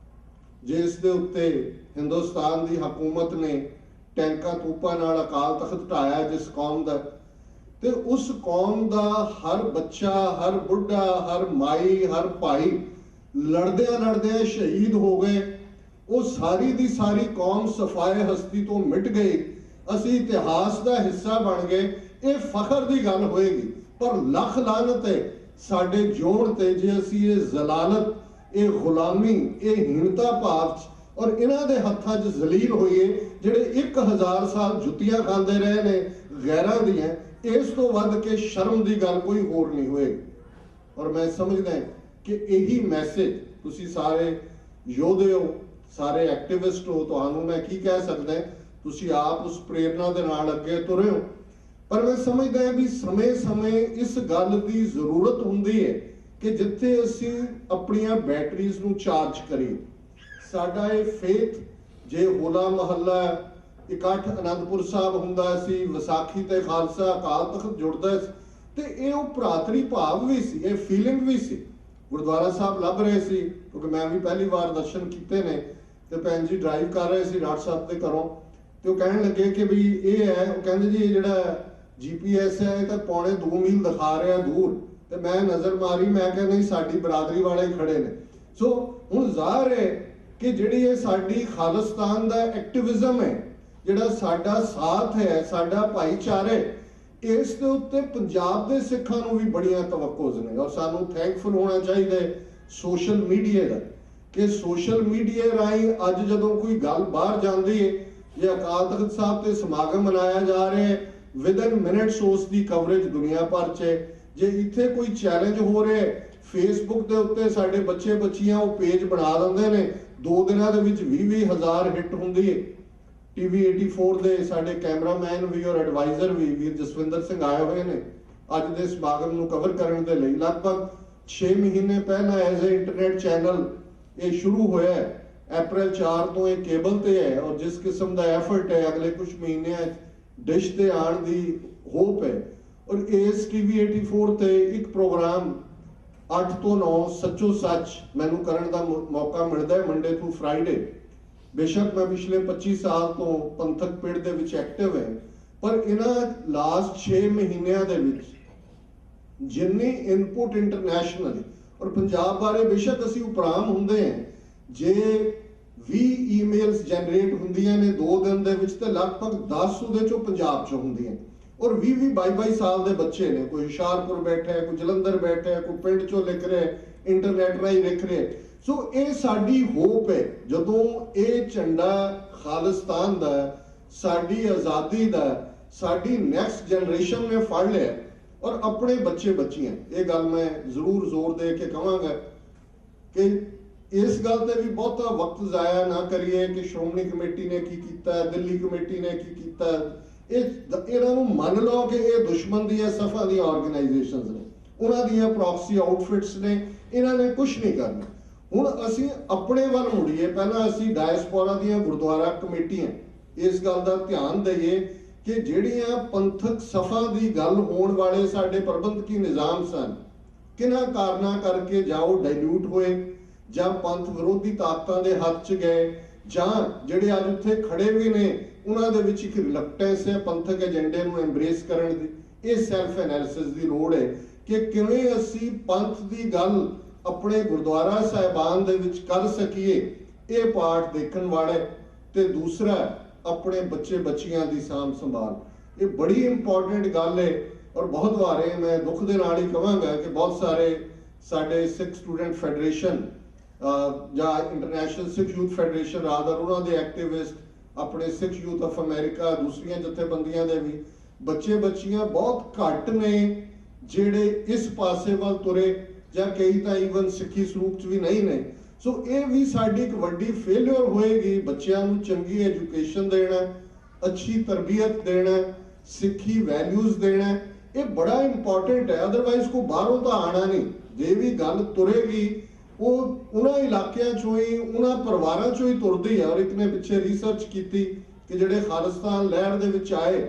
ਜਿਸ ਦੇ ਉੱਤੇ ਹਿੰਦੁਸਤਾਨ ਦੀ ਹਕੂਮਤ ਨੇ ਟੈਂਕਾਂ ਤੋਪਾਂ ਨਾਲ ਅਕਾਲ ਤਖਤ ਢਾਇਆ ਜਿਸ ਕੌਮ ਦਾ, ਤੇ ਉਸ ਕੌਮ ਦਾ ਹਰ ਬੱਚਾ, ਹਰ ਬੁੱਢਾ, ਹਰ ਮਾਈ, ਹਰ ਭਾਈ ਲੜਦਿਆਂ ਸ਼ਹੀਦ ਹੋ ਗਏ। ਉਹ ਸਾਰੀ ਦੀ ਸਾਰੀ ਕੌਮ ਸਫਾਏ ਹਸਤੀ ਤੋਂ ਮਿਟ ਗਈ। ਅਸੀਂ ਇਤਿਹਾਸ ਦਾ ਹਿੱਸਾ ਬਣ ਗਏ। ਇਹ ਫਖਰ ਦੀ ਗੱਲ ਹੋਏਗੀ, ਪਰ ਲੱਖ ਲਾਨਤ ਹੈ ਸਾਡੇ ਜੋੜ ਤੇ ਜੇ ਅਸੀਂ ਇਹ ਜ਼ਲਾਲਤ, ਇਹ ਗੁਲਾਮੀ, ਇਹ ਹੀਣਤਾ ਭਾਵ ਔਰ ਇਹਨਾਂ ਦੇ ਹੱਥਾਂ 'ਚ ਜ਼ਲੀਲ ਹੋਈਏ ਜਿਹੜੇ 1000 ਸਾਲ ਜੁੱਤੀਆਂ ਖਾਂਦੇ ਰਹੇ ਨੇ ਗੈਰਾਂ ਦੀਆਂ। ਇਸ ਤੋਂ ਵੱਧ ਕੇ ਸ਼ਰਮ ਦੀ ਗੱਲ ਕੋਈ ਹੋਰ ਨਹੀਂ ਹੋਏਗੀ। ਔਰ ਮੈਂ ਸਮਝਦਾ ਕਿ ਇਹੀ ਮੈਸੇਜ ਤੁਸੀਂ ਸਾਰੇ ਯੋਧੇ ਹੋ, ਸਾਰੇ ਐਕਟਿਵਿਸਟ ਹੋ, ਤੁਹਾਨੂੰ ਮੈਂ ਕੀ ਕਹਿ ਸਕਦਾ, ਤੁਸੀਂ ਆਪ ਉਸ ਪ੍ਰੇਰਨਾ ਦੇ ਨਾਲ ਅੱਗੇ ਤੁਰੇ ਹੋ। ਪਰ ਮੈਂ ਸਮਝਦਾ ਹਾਂ ਵੀ ਸਮੇਂ-ਸਮੇਂ ਇਸ ਗੱਲ ਦੀ ਜ਼ਰੂਰਤ ਹੁੰਦੀ ਹੈ ਕਿ ਜਿੱਥੇ ਅਸੀਂ ਆਪਣੀਆਂ ਬੈਟਰੀਜ਼ ਨੂੰ ਚਾਰਜ ਕਰੀਏ। ਸਾਡਾ ਇਹ ਫੇਥ, ਜੇ ਹੋਲਾ ਮਹੱਲਾ ਇਕੱਠ ਅਨੰਦਪੁਰ ਸਾਹਿਬ ਹੁੰਦਾ ਸੀ, ਵਿਸਾਖੀ ਤੇ ਖਾਲਸਾ ਅਕਾਲ ਤਖਤ ਜੁੜਦਾ ਸੀ, ਤੇ ਇਹ ਉਹ ਭਰਾਤਰੀ ਭਾਵ ਵੀ ਸੀ, ਇਹ ਫੀਲਿੰਗ ਵੀ ਸੀ। ਗੁਰਦੁਆਰਾ ਸਾਹਿਬ ਲੱਭ ਰਹੇ ਸੀ ਕਿਉਂਕਿ ਮੈਂ ਵੀ ਪਹਿਲੀ ਵਾਰ ਦਰਸ਼ਨ ਕੀਤੇ ਨੇ, ਤੇ ਭੈਣ ਜੀ ਡਰਾਈਵ ਕਰ ਰਹੇ ਸੀ ਰਾਠ ਸਾਹਿਬ ਦੇ ਘਰੋਂ, ਤੇ ਉਹ ਕਹਿਣ ਲੱਗੇ ਕਿ ਵੀ ਇਹ ਹੈ, ਉਹ ਕਹਿੰਦੇ ਜੀ ਇਹ ਜਿਹੜਾ GPS ਹੈ ਇਹ ਤਾਂ ਪੌਣੇ 2 ਮੀਲ ਦਿਖਾ ਰਿਹਾ ਦੂਰ। ਤੇ ਮੈਂ ਨਜ਼ਰ ਮਾਰੀ, ਮੈਂ ਕਿਹਾ ਨਹੀਂ ਸਾਡੀ ਬਰਾਦਰੀ ਵਾਲੇ ਖੜੇ ਨੇ। ਸੋ ਹੁਣ ਜ਼ਾਹਰ ਹੈ ਕਿ ਜਿਹੜੀ ਇਹ ਸਾਡੀ ਖਾਲਿਸਤਾਨ ਦਾ ਐਕਟਿਵਿਜ਼ਮ ਹੈ, ਜਿਹੜਾ ਸਾਡਾ ਸਾਥ ਹੈ, ਸਾਡਾ ਭਾਈਚਾਰਾ ਹੈ, ਇਸ ਦੇ ਉੱਤੇ ਪੰਜਾਬ ਦੇ ਸਿੱਖਾਂ ਨੂੰ ਵੀ ਬੜੀਆਂ ਤਵੱਕੋਜ਼ ਨੇ। ਔਰ ਸਾਨੂੰ ਥੈਂਕਫੁਲ ਹੋਣਾ ਚਾਹੀਦਾ ਹੈ ਸੋਸ਼ਲ ਮੀਡੀਆ ਦਾ ਕਿ ਸੋਸ਼ਲ ਮੀਡੀਆ ਰਾਹੀਂ ਅੱਜ ਜਦੋਂ ਕੋਈ ਗੱਲ ਬਾਹਰ ਜਾਂਦੀ ਹੈ, ਜੇ ਅਕਾਲ ਤਖਤ ਸਾਹਿਬ ਤੇ ਸਮਾਗਮ ਮਨਾਇਆ ਜਾ ਰਿਹਾ ਹੈ विद इन मिनट्स उसकी कवरेज दुनिया भर च है। जे इत्थे कोई चैलेंज हो रहा है फेसबुक के उत्ते साडे बच्चे बच्चियां वो पेज बना देंदे ने, 2 दिनां दे विच 20,000 हिट हुंदी है। TV 84 ਦੇ ਸਾਡੇ ਕੈਮਰਾਮੈਨ ਵੀ ਔਰ ਐਡਵਾਈਜ਼ਰ ਵੀ ਵੀਰ ਜਸਵਿੰਦਰ ਸਿੰਘ ਆਏ ਹੋਏ ਨੇ ਅੱਜ ਦੇ ਸਮਾਗਮ ਨੂੰ ਕਵਰ ਕਰਨ ਦੇ ਲਈ। ਲਗਭਗ 6 ਮਹੀਨੇ ਪਹਿਲਾਂ ਐਜ਼ ਅ ਇੰਟਰਨੈਟ ਚੈਨਲ ਇਹ ਸ਼ੁਰੂ ਹੋਇਆ ਹੈ। ਅਪ੍ਰੈਲ 4 ਤੋਂ ਇਹ ਕੇਬਲ ਤੇ ਹੈ ਔਰ ਜਿਸ ਕਿਸਮ ਦਾ ਐਫਰਟ ਹੈ ਅਗਲੇ ਕੁਝ ਮਹੀਨਿਆਂ ਡਿਸ਼ ਤੇ ਆਉਣ ਦੀ ਹੋਪ ਹੈ। ਔਰ ਇਸ TV 84 ਤੇ ਇੱਕ ਪ੍ਰੋਗਰਾਮ 8 ਤੋਂ 9 ਸੱਚੋ ਸੱਚ ਮੈਨੂੰ ਕਰਨ ਦਾ ਮੌਕਾ ਮਿਲਦਾ ਹੈ ਮੰਡੇ ਤੋਂ ਫਰਾਈਡੇ। बेशक मैं पिछले 25 साल तो पंथक पिंड दे विच एक्टिव है, पर इन्हां लास्ट 6 महीनों दे विच जिन्नी इनपुट इंटरनेशनली और पंजाब बारे बेशक असी उपराम हुंदे हैं जे 20 ईमेल्स जनरेट हुंदियां ने 2 दिन दे विच ते लगभग 10 उहदे चों पंजाब चों हुंदियां और 20 22 साल दे बच्चे ने, कोई हुशियारपुर बैठा है, कोई जलंधर बैठा है, कोई पिंड चों लिख रहा है, इंटरनेट राही लिख रहे हैं। सो ये साडी होप है जदों ये झंडा खालिस्तान दा साडी आज़ादी दा साडी नेक्स्ट जनरेशन ने फड़ लिया और अपने बच्चे बच्चियां, ये गल मैं जरूर जोर दे के कहांगा कि इस गल ते भी बहुता वक्त जाया ना करिए कि श्रोमणी कमेटी ने की कीता, दिल्ली कमेटी ने की कीता। इन्हां नूं मन लो कि ये दुश्मन दी सफा दी ऑर्गेनाइजेशंस ने, उन्हां दी प्रॉक्सी आउटफिट्स ने, इन्हां ने कुछ नहीं करना। ਹੁਣ ਅਸੀਂ ਆਪਣੇ ਵੱਲ ਮੁੜੀਏ। ਪਹਿਲਾਂ ਅਸੀਂ ਡਾਇਸਪੋਰਾ ਦੀਆਂ ਗੁਰਦੁਆਰਾ ਕਮੇਟੀਆਂ ਇਸ ਗੱਲ ਦਾ ਧਿਆਨ ਦਈਏ ਕਿ ਜਿਹੜੀਆਂ ਪੰਥਕ ਸਫਾ ਦੀ ਗੱਲ ਹੋਣ ਵਾਲੇ ਸਾਡੇ ਪ੍ਰਬੰਧਕੀ ਨਿਜ਼ਾਮ ਸਨ ਕਿਹਨਾਂ ਕਾਰਨਾਂ ਕਰਕੇ ਜਾਂ ਉਹ ਡਾਇਲੂਟ ਹੋਏ ਜਾਂ ਪੰਥ ਵਿਰੋਧੀ ਤਾਕਤਾਂ ਦੇ ਹੱਥ 'ਚ ਗਏ ਜਾਂ ਜਿਹੜੇ ਅੱਜ ਉੱਥੇ ਖੜੇ ਵੀ ਨੇ ਉਹਨਾਂ ਦੇ ਵਿੱਚ ਇੱਕ ਰਿਲਕਟੈਂਸ ਹੈ ਪੰਥਕ ਏਜੰਡੇ ਨੂੰ ਐਮਬਰੇਸ ਕਰਨ ਦੀ। ਇਹ ਸੈਲਫ ਐਨਾਲਿਸਿਸ ਦੀ ਲੋੜ ਹੈ ਕਿ ਕਿਵੇਂ ਅਸੀਂ ਪੰਥ ਦੀ ਗੱਲ अपने गुरुद्वारा साहिबान दे विच कर सकीए। ये पाठ देखण वाले ते दूसरा अपने बच्चे बच्चियां दी साम संभाल, ये बड़ी इंपॉर्टेंट गल है। और बहुत बारे मैं दुख दे नाल ही कहांगा कि बहुत सारे साडे सिख स्टूडेंट फेडरेशन ਜਾਂ international Sikh youth federation rather उन्हां दे एक्टिविस्ट अपने सिख यूथ ऑफ अमेरिका दूसरियां जथेबंदियां दे भी बच्चे बच्चियां बहुत घट ने ਜਿਹੜੇ इस पासे वाल तुरे ਜਾਂ ਕਈ ਤਾਂ ਈਵਨ ਸਿੱਖੀ ਸਰੂਪ 'ਚ ਵੀ ਨਹੀਂ ਨੇ। ਸੋ ਇਹ ਵੀ ਸਾਡੀ ਇੱਕ ਵੱਡੀ ਫੇਲਿਅਰ ਹੋਏਗੀ। ਬੱਚਿਆਂ ਨੂੰ ਚੰਗੀ ਐਜੂਕੇਸ਼ਨ ਦੇਣਾ, ਅੱਛੀ ਤਰਬੀਅਤ ਦੇਣਾ, ਸਿੱਖੀ ਵੈਲਿਊਜ਼ ਦੇਣਾ, ਇਹ ਬੜਾ ਇੰਪੋਰਟੈਂਟ ਹੈ। ਅਦਰਵਾਈਜ਼ ਕੋ ਬਾਹਰੋਂ ਤਾਂ ਆਣਾ ਨਹੀਂ। ਜੇ ਵੀ ਗੱਲ ਤੁਰੇਗੀ ਉਹ ਉਹਨਾਂ ਇਲਾਕਿਆਂ 'ਚੋਂ ਹੀ ਉਹਨਾਂ ਪਰਿਵਾਰਾਂ 'ਚੋਂ ਹੀ ਤੁਰਦੀ ਹੈ। ਔਰ ਇੱਕ ਨੇ ਪਿੱਛੇ ਰਿਸਰਚ ਕੀਤੀ ਕਿ ਜਿਹੜੇ ਖਾਲਿਸਤਾਨ ਲਹਿਰ ਦੇ ਵਿੱਚ ਆਏ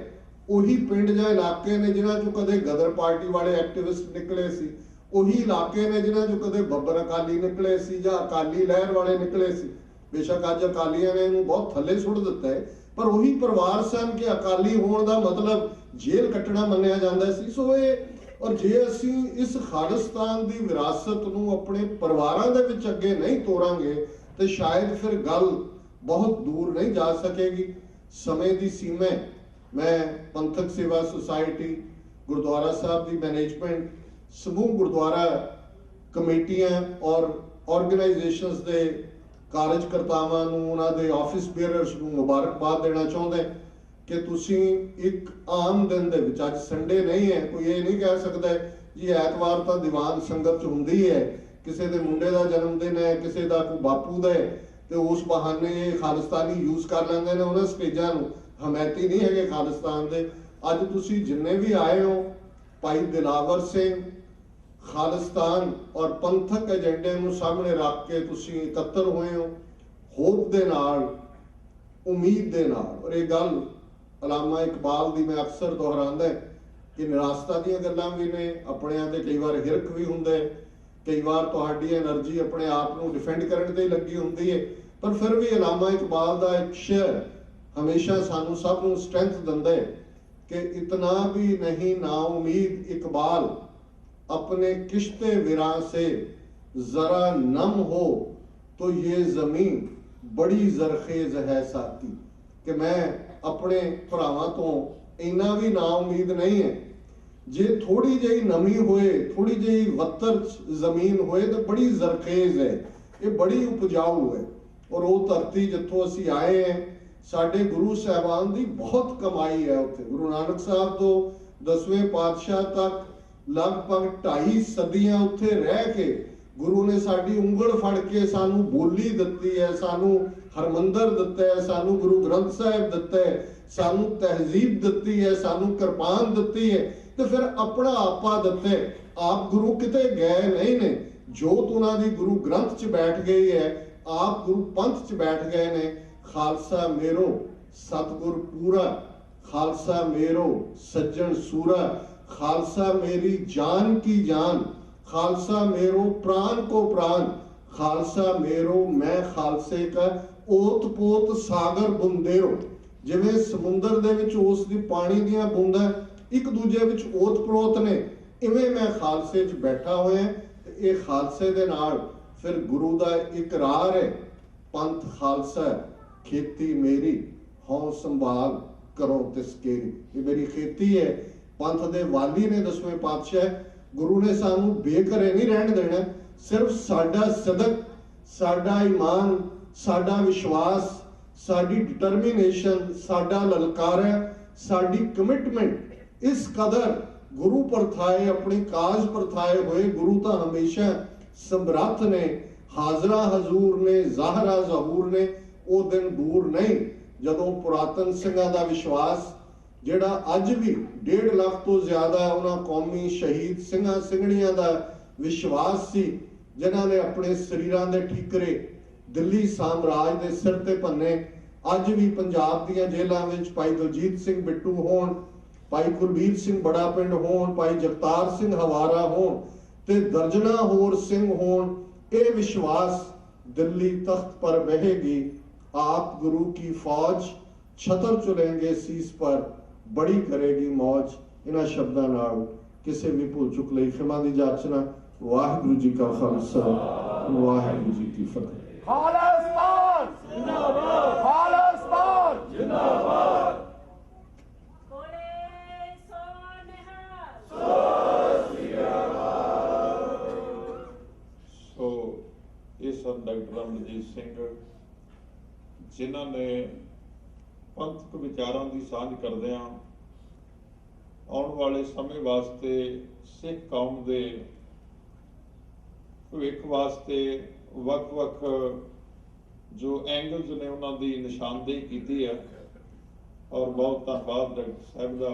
ਉਹੀ ਪਿੰਡ ਜਾਂ ਇਲਾਕੇ ਨੇ ਜਿਨ੍ਹਾਂ 'ਚੋਂ ਕਦੇ ਗਦਰ ਪਾਰਟੀ ਵਾਲੇ ਐਕਟਿਵਿਸਟ ਨਿਕਲੇ ਸੀ, ਉਹੀ ਇਲਾਕੇ ਨੇ ਜਿਨ੍ਹਾਂ 'ਚੋਂ ਕਦੇ ਬੱਬਰ ਅਕਾਲੀ ਨਿਕਲੇ ਸੀ ਜਾਂ ਅਕਾਲੀ ਲਹਿਰ ਵਾਲੇ ਨਿਕਲੇ ਸੀ। ਬੇਸ਼ੱਕ ਅੱਜ ਅਕਾਲੀਆਂ ਨੇ ਇਹਨੂੰ ਬਹੁਤ ਥੱਲੇ ਸੁੱਟ ਦਿੱਤਾ ਹੈ, ਪਰ ਉਹੀ ਪਰਿਵਾਰ ਸਨ ਕਿ ਅਕਾਲੀ ਹੋਣ ਦਾ ਮਤਲਬ ਜੇਲ੍ਹ ਕੱਟਣਾ ਮੰਨਿਆ ਜਾਂਦਾ ਸੀ। ਸੋ ਇਹ ਔਰ ਜੇ ਅਸੀਂ ਇਸ ਖਾਲਿਸਤਾਨ ਦੀ ਵਿਰਾਸਤ ਨੂੰ ਆਪਣੇ ਪਰਿਵਾਰਾਂ ਦੇ ਵਿੱਚ ਅੱਗੇ ਨਹੀਂ ਤੋਰਾਂਗੇ ਤੇ ਸ਼ਾਇਦ ਫਿਰ ਗੱਲ ਬਹੁਤ ਦੂਰ ਨਹੀਂ ਜਾ ਸਕੇਗੀ। ਸਮੇਂ ਦੀ ਸੀਮਾ ਮੈਂ ਪੰਥਕ ਸੇਵਾ ਸੁਸਾਇਟੀ ਗੁਰਦੁਆਰਾ ਸਾਹਿਬ ਦੀ ਮੈਨੇਜਮੈਂਟ समूह गुरुद्वारा कमेटियां और ऑर्गेनाइजेशंस के कार्यकर्तावां नूं उन्हां दे ऑफिस बेयरर्स नूं मुबारकबाद देना चाहुंदा कि तुसीं एक आम दिन दे विच अज संडे नहीं है, कोई ये नहीं कह सकदा जी ऐतवार तां दीवान संगत च हुंदी है, किसी दे मुंडे दा जन्मदिन है, किसी दा कोई बापू दा है ते उस बहाने खालिस्तानी यूज कर लैंदे ने उन्हां स्टेजां नूं। हमैती नहीं है खालिस्तान दे। अज तुसीं जिन्ने भी आए हो भाई दिलावर सिंह खालिस्तान और पंथक एजेंडे नूं सामने रख के तुसीं इकट्ठे होए हो होप दे नाल, उम्मीद दे नाल। और ये गल अलामा इकबाल दी मैं अक्सर दोहरांदा कि निराशता दीयां गल्लां भी ने, अपणियां ते कई बार हिरख भी हुंदा है, कई बार तुहाडी एनर्जी अपने आप नूं डिफेंड करन ते लगी हुंदी है, पर फिर भी अलामा इकबाल दा एक शेर हमेशा सानूं सब नूं स्ट्रेंथ दिंदा है कि इतना भी नहीं नाउमीद इकबाल अपने किश्ते विरां से जरा नम हो तो ये जमीन बड़ी जरखेज है साथी। कि मैं अपने भरावां तो इन्ना भी नाउमीद नहीं है। जे थोड़ी जी नमी होए, थोड़ी जी वत्तर जमीन होए तो बड़ी जरखेज है, ये बड़ी उपजाऊ है। और वो धरती जिथों असीं आए हैं साडे गुरु साहबान की बहुत कमाई है उत्थे। गुरु नानक साहब तो 10वें पातशाह तक लगभग 2.5 सदियां उत्थे रह के गुरु ने साडी उंगल फड़ के सानू बोली दिती है, सानू हरमंदर दिता है, सानू गुरु ग्रंथ साहिब दिता है, सानू तहजीब दिती है, सानू किरपान दिती है, तो फिर अपना आपा दिता है। आप गुरु किते गए नहीं ने, जोत उन्हां दी गुरु ग्रंथ च बैठ गई है, आप गुरु पंथ च बैठ गए ने। खालसा मेरो सतगुर पूरा, खालसा मेरो सज्जन सूरा, खालसा मेरी जान की जान, खालसा मेरो प्राण को प्राण, खालसा मेरो मैं खालसे का ओत पोत सागर बुंदेरो। जिवें समुंदर दे विच उस दी पानी दियां बूंदां एक दूजे विच ओत प्रोत ने, इवें मैं खालसे च बैठा होया। ते इह खालसे दे नाल फिर गुरु दा इकरार है, पंथ खालसा खेती मेरी हौं संभाल करो तिसकेरी। ये मेरी खेती है। पंथ दे वाली ने 10वें पातशाह गुरु ने सानू बेघरे नहीं रहन देना। सिर्फ साडा सदक, साडा ईमान, साडा विश्वास, साडी डिटरमिनेशन, साडा ललकार है, साडी कमिटमेंट इस कदर गुरु परथाए अपनी काज परथाए हुए गुरु तो हमेशा समर्थ ने, हाजरा हजूर ने, ज़ाहरा ज़हूर ने। वो दिन दूर नहीं जदों पुरातन सिंघां दा विश्वास जिहड़ा अज भी 1.5 लाख तो ज्यादा उन्हां कौमी शहीद सिंघां सिंघणियां दा विश्वास सी, जिन्हां ने अपने शरीरां दे ठीकरे दिल्ली साम्राज दे सिर ते भन्ने। अज भी पंजाब दीयां जेलां विच भाई दलजीत सिंह बिट्टू होण, भाई कुलबीर सिंह बड़ा पिंड होण, भाई जगतार सिंह हवारा होण ते दर्जना होर सिंह होण, ये विश्वास दिल्ली तख्त पर बहेगी, आप गुरु की फौज छतर चुलेंगे शीस पर, बड़ी करेगी मौज। इन्हां शब्दां नाल किसी भी भुल चुक लई खिमा दी जाचना। वाहिगुरू जी का खालसा, वाहिगुरू जी की फतेह। खालिस्तान जिंदाबाद, खालिस्तान जिंदाबाद। सो ये सन डॉक्टर अमरजीत सिंह जिन्हां ने पंथक विचारां की साझ करदिआं आउण वाले समय वास्ते सिख कौम दे भविख वास्ते वख-वख जो एंगल्स ने उन्हां दी निशानदेही कीती है। और बहुत धन्नवाद डॉक्टर साहब का।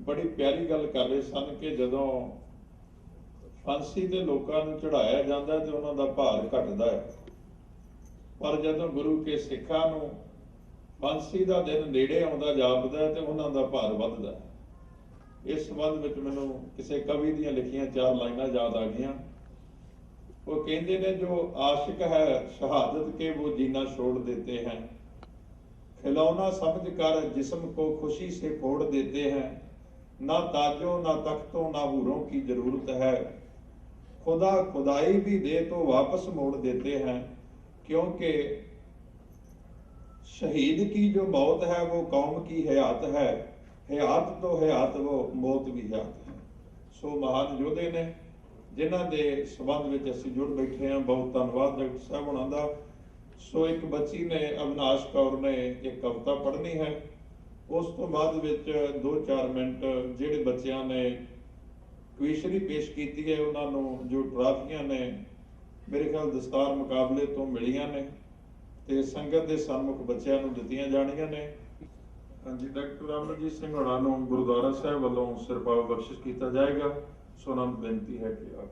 बड़ी प्यारी गल कर रहे सन कि जदों फांसी दे लोकां नूं चढ़ाया जांदा ते उन्हां दा भार घटदा है, पर जदों गुरु के सिखां नूं फांसी दा दिन नेड़े आउंदा जापदा ते उन्हां दा भार वधदा है। इस संबंध विच मैनूं किसी कवि दीयां लिखियां 4 लाइनां याद आ गईयां। वो कहते ने, जो आशिक है शहादत के वो जीना छोड़ देते हैं, खिलौना समझ कर जिस्म को खुशी से फोड़ देते हैं, ना ताजों ना तख्तों ना हूरों की जरूरत है, खुदा खुदाई भी दे तो वापस मोड़ देते हैं, क्योंकि शहीद की जो मौत है वो कौम की हयात है, हयात तो हयात वो मौत भी हयात है। सो महान योधे ने जिन्हां दे संबंध विच असीं जुड़ बैठे हैं। बहुत धन्नवाद डॉक्टर साहब हुणां दा। सो एक बच्ची ने अविनाश कौर ने एक कविता पढ़नी है, उस तो बाद विच 2-4 मिनट जिहड़े बच्चियां ने क्विशरी पेश की है उन्होंने जो ट्राफियां ने मेरे ख्याल दस्तार मुकाबले तो मिलियां ने ते संगत के सन्मुख बच्चों को दित्तियां जाणियां ने। हाँ जी, डॉक्टर अमरजीत सिंह होणां नूं गुरुद्वारा साहिब वालों सिरपाव बख्शिश किया जाएगा। सो उन्होंने बेनती है कि आप